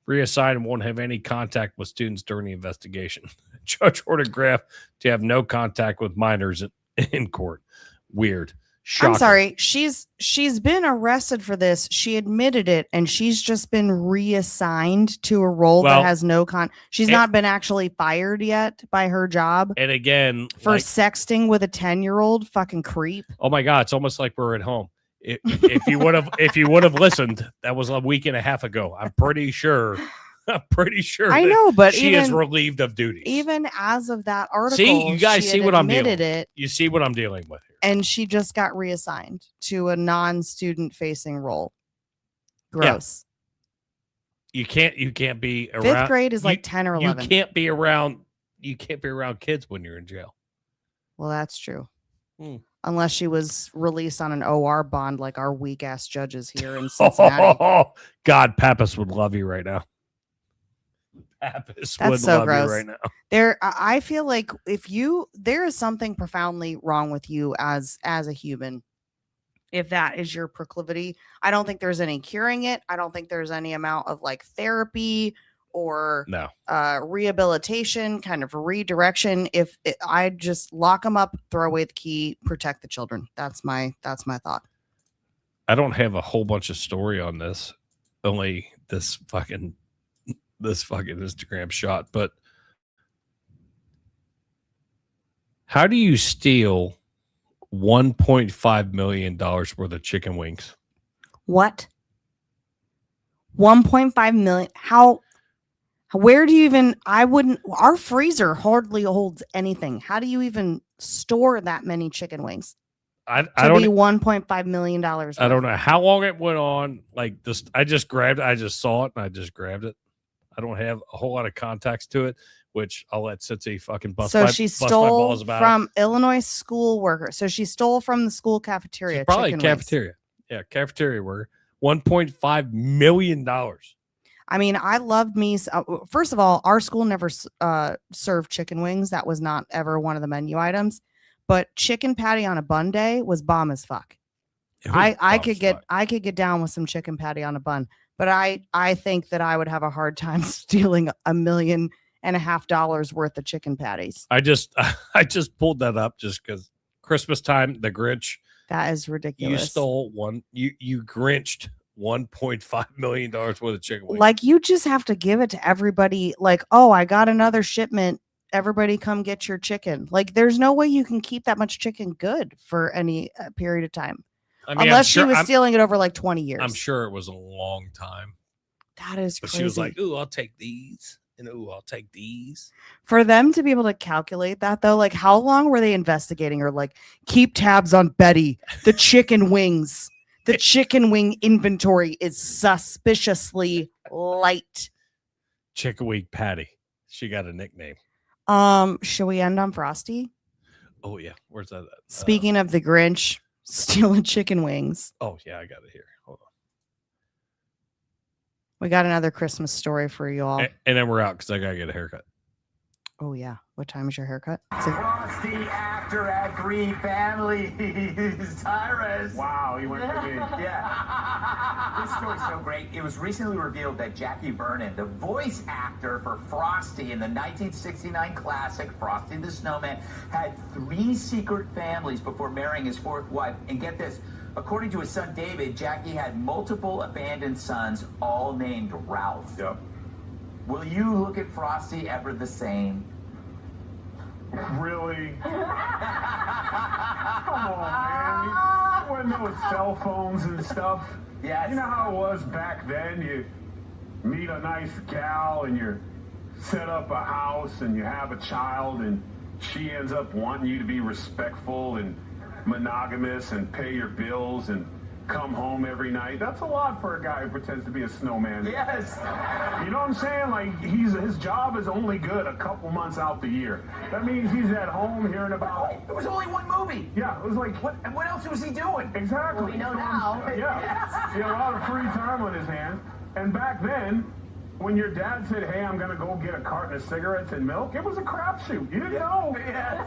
Speaker 1: Reassigned and won't have any contact with students during the investigation. Judge ordered Graf to have no contact with minors in court. Weird. Shocker.
Speaker 2: I'm sorry. She's been arrested for this. She admitted it, and she's just been reassigned to a role that has no She's not been actually fired yet by her job.
Speaker 1: And again,
Speaker 2: for sexting with a 10-year-old, fucking creep.
Speaker 1: Oh my God, it's almost like we're at home. If you would have listened, that was a week and a half ago. I'm pretty sure.
Speaker 2: I know, but
Speaker 1: she is relieved of duties.
Speaker 2: Even as of that article,
Speaker 1: see, you guys see what I'm dealing with.
Speaker 2: You
Speaker 1: see what I'm dealing with here.
Speaker 2: And she just got reassigned to a non-student facing role. Gross.
Speaker 1: You can't be around.
Speaker 2: 5th grade is like 10 or 11.
Speaker 1: You can't be around kids when you're in jail.
Speaker 2: Well, that's true. Unless she was released on an OR bond like our weak ass judges here in Cincinnati.
Speaker 1: God, Pappas would love you right now. Pappas
Speaker 2: That's
Speaker 1: would
Speaker 2: so
Speaker 1: love
Speaker 2: gross.
Speaker 1: you right now.
Speaker 2: I feel like there is something profoundly wrong with you as a human. If that is your proclivity, I don't think there's any curing it. I don't think there's any amount of like therapy or rehabilitation, kind of redirection. I just lock them up, throw away the key, protect the children. That's my thought.
Speaker 1: I don't have a whole bunch of story on this, only this fucking Instagram shot. But how do you steal $1.5 million worth of chicken wings?
Speaker 2: What? 1.5 million? How? Where do you even? Our freezer hardly holds anything. How do you even store that many chicken wings?
Speaker 1: I don't.
Speaker 2: $1.5 million.
Speaker 1: I don't know how long it went on. Like this, I just saw it and I just grabbed it. I don't have a whole lot of context to it, which I'll let Sitzy fucking bust my balls about
Speaker 2: from Illinois school worker. So she stole from the school cafeteria.
Speaker 1: Probably cafeteria. Yeah, cafeteria worker. $1.5 million.
Speaker 2: I mean, I loved me. First of all, our school never served chicken wings. That was not ever one of the menu items. But chicken patty on a bun day was bomb as fuck. I could get down with some chicken patty on a bun. But I think that I would have a hard time stealing $1.5 million worth of chicken patties.
Speaker 1: I just pulled that up just because Christmas time, the Grinch.
Speaker 2: That is ridiculous.
Speaker 1: You stole you Grinched $1.5 million worth of chicken wings.
Speaker 2: Like, you just have to give it to everybody. Like, oh, I got another shipment. Everybody come get your chicken. Like, there's no way you can keep that much chicken good for any period of time. I mean, unless she was stealing it over like 20 years.
Speaker 1: I'm sure it was a long time.
Speaker 2: That is crazy.
Speaker 1: She was like, ooh, I'll take these. And ooh, I'll take these.
Speaker 2: For them to be able to calculate that, though, like, how long were they investigating her? Like, keep tabs on Betty, the chicken wings. The chicken wing inventory is suspiciously light.
Speaker 1: Chicken wing Patty. She got a nickname.
Speaker 2: Should we end on Frosty?
Speaker 1: Oh yeah. Where's that at?
Speaker 2: Speaking of the Grinch stealing chicken wings.
Speaker 1: Oh yeah, I got it here. Hold on.
Speaker 2: We got another Christmas story for you all.
Speaker 1: And then we're out because I gotta get a haircut.
Speaker 2: Oh yeah. What time is your haircut?
Speaker 13: Frosty actor at Three Families. Tyrus.
Speaker 14: Wow, you went for me.
Speaker 13: Yeah. This story's so great. It was recently revealed that Jackie Vernon, the voice actor for Frosty in the 1969 classic Frosty the Snowman, had 3 secret families before marrying his 4th wife. And get this, according to his son David, Jackie had multiple abandoned sons, all named Ralph.
Speaker 14: Yep.
Speaker 13: Will you look at Frosty ever the same?
Speaker 14: Really? Come on, man. There weren't no cell phones and stuff.
Speaker 13: Yes.
Speaker 14: You know how it was back then? You meet a nice gal and you set up a house and you have a child and she ends up wanting you to be respectful and monogamous and pay your bills and come home every night. That's a lot for a guy who pretends to be a snowman.
Speaker 13: Yes.
Speaker 14: You know what I'm saying? Like, his job is only good a couple months out the year. That means he's at home hearing about...
Speaker 13: It was only one movie.
Speaker 14: Yeah, it was like...
Speaker 13: What else was he doing?
Speaker 14: Exactly.
Speaker 13: Well, we know now.
Speaker 14: Yeah.
Speaker 13: Yes.
Speaker 14: He had a lot of free time on his hands. And back then, when your dad said, hey, I'm going to go get a carton of cigarettes and milk, it was a crapshoot. You didn't know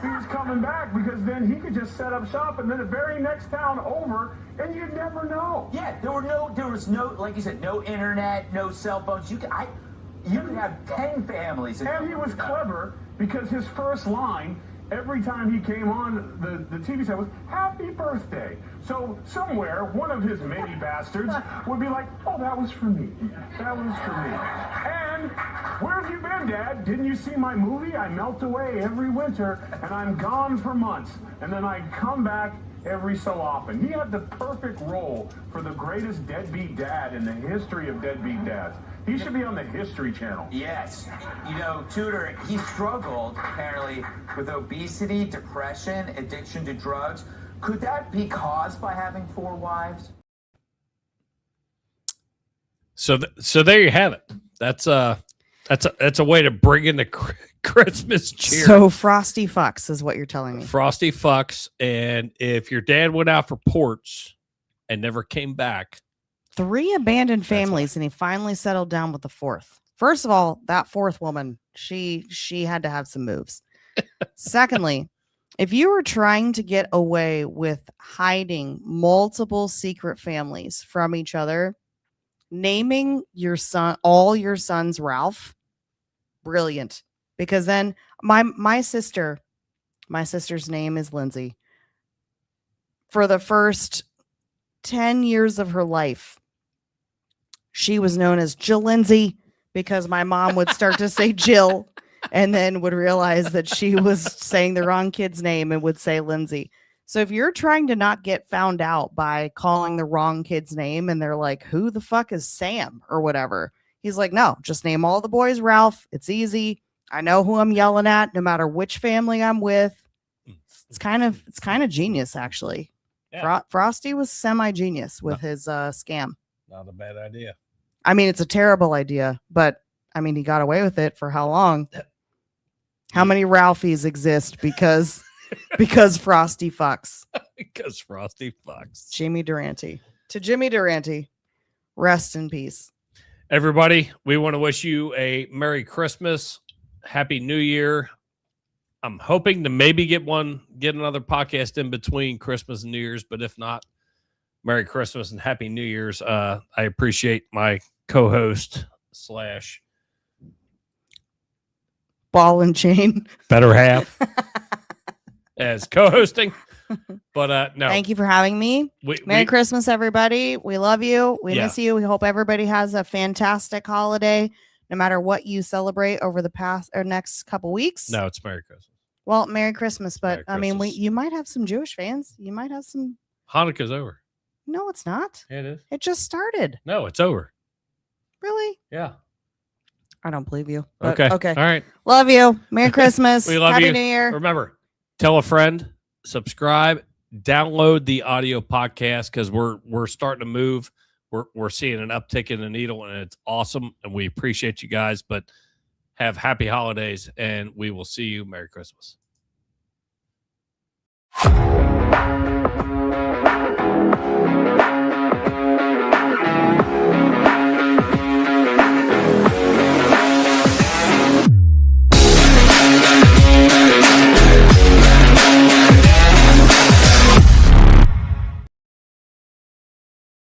Speaker 14: he was coming back because then he could just set up shop and then the very next town over and you'd never know.
Speaker 13: Yeah, there was no, like you said, no internet, no cell phones. You could have 10 families.
Speaker 14: And he was clever because his first line, every time he came on the TV set was, happy birthday. So somewhere, one of his many bastards would be like, oh, that was for me. That was for me. And where have you been, Dad? Didn't you see my movie? I melt away every winter, and I'm gone for months. And then I come back every so often. He had the perfect role for the greatest deadbeat dad in the history of deadbeat dads. He should be on the History Channel.
Speaker 13: Yes. You know, Tudor, he struggled, apparently, with obesity, depression, addiction to drugs. Could that be caused by having 4 wives?
Speaker 1: So there you have it. That's a way to bring in the Christmas cheer.
Speaker 2: So Frosty fucks is what you're telling me.
Speaker 1: Frosty fucks, and if your dad went out for ports and never came back,
Speaker 2: 3 abandoned families, and he finally settled down with the 4th. First of all, that 4th woman, she had to have some moves. Secondly, if you were trying to get away with hiding multiple secret families from each other, naming your son, all your sons Ralph, brilliant. Because then my sister's name is Lindsay. For the first 10 years of her life, she was known as Jill Lindsay because my mom would start to say Jill and then would realize that she was saying the wrong kid's name and would say Lindsay. So if you're trying to not get found out by calling the wrong kid's name and they're like, who the fuck is Sam or whatever? He's like, no, just name all the boys Ralph. It's easy. I know who I'm yelling at, no matter which family I'm with. It's kind of genius, actually. Yeah. Frosty was semi-genius with his scam.
Speaker 1: Not a bad idea.
Speaker 2: I mean, it's a terrible idea, but I mean, he got away with it for how long? How many Ralphies exist because Frosty fucks?
Speaker 1: Because Frosty fucks.
Speaker 2: Jimmy Durante. To Jimmy Durante, rest in peace.
Speaker 1: Everybody, we want to wish you a Merry Christmas, Happy New Year. I'm hoping to maybe get another podcast in between Christmas and New Year's, but if not, Merry Christmas and Happy New Year's. I appreciate my co-host /
Speaker 2: ball and chain
Speaker 1: better half as co-hosting. But no,
Speaker 2: thank you for having me. Merry Christmas, everybody. We love you. We miss you. We hope everybody has a fantastic holiday, no matter what you celebrate over the past or next couple weeks.
Speaker 1: No, it's Merry Christmas.
Speaker 2: Well, Merry Christmas, but
Speaker 1: Merry Christmas.
Speaker 2: I mean, you might have some Jewish fans. You might have some.
Speaker 1: Hanukkah's over.
Speaker 2: No, it's not.
Speaker 1: Yeah, it is.
Speaker 2: It just started.
Speaker 1: No, it's over.
Speaker 2: Really?
Speaker 1: Yeah.
Speaker 2: I don't believe you.
Speaker 1: Okay.
Speaker 2: Okay.
Speaker 1: All right.
Speaker 2: Love you. Merry Christmas.
Speaker 1: We love
Speaker 2: Happy
Speaker 1: you.
Speaker 2: New Year.
Speaker 1: Remember, tell a friend, subscribe, download the audio podcast because we're starting to move. We're seeing an uptick in the needle, and it's awesome. And we appreciate you guys. But have happy holidays, and we will see you. Merry Christmas.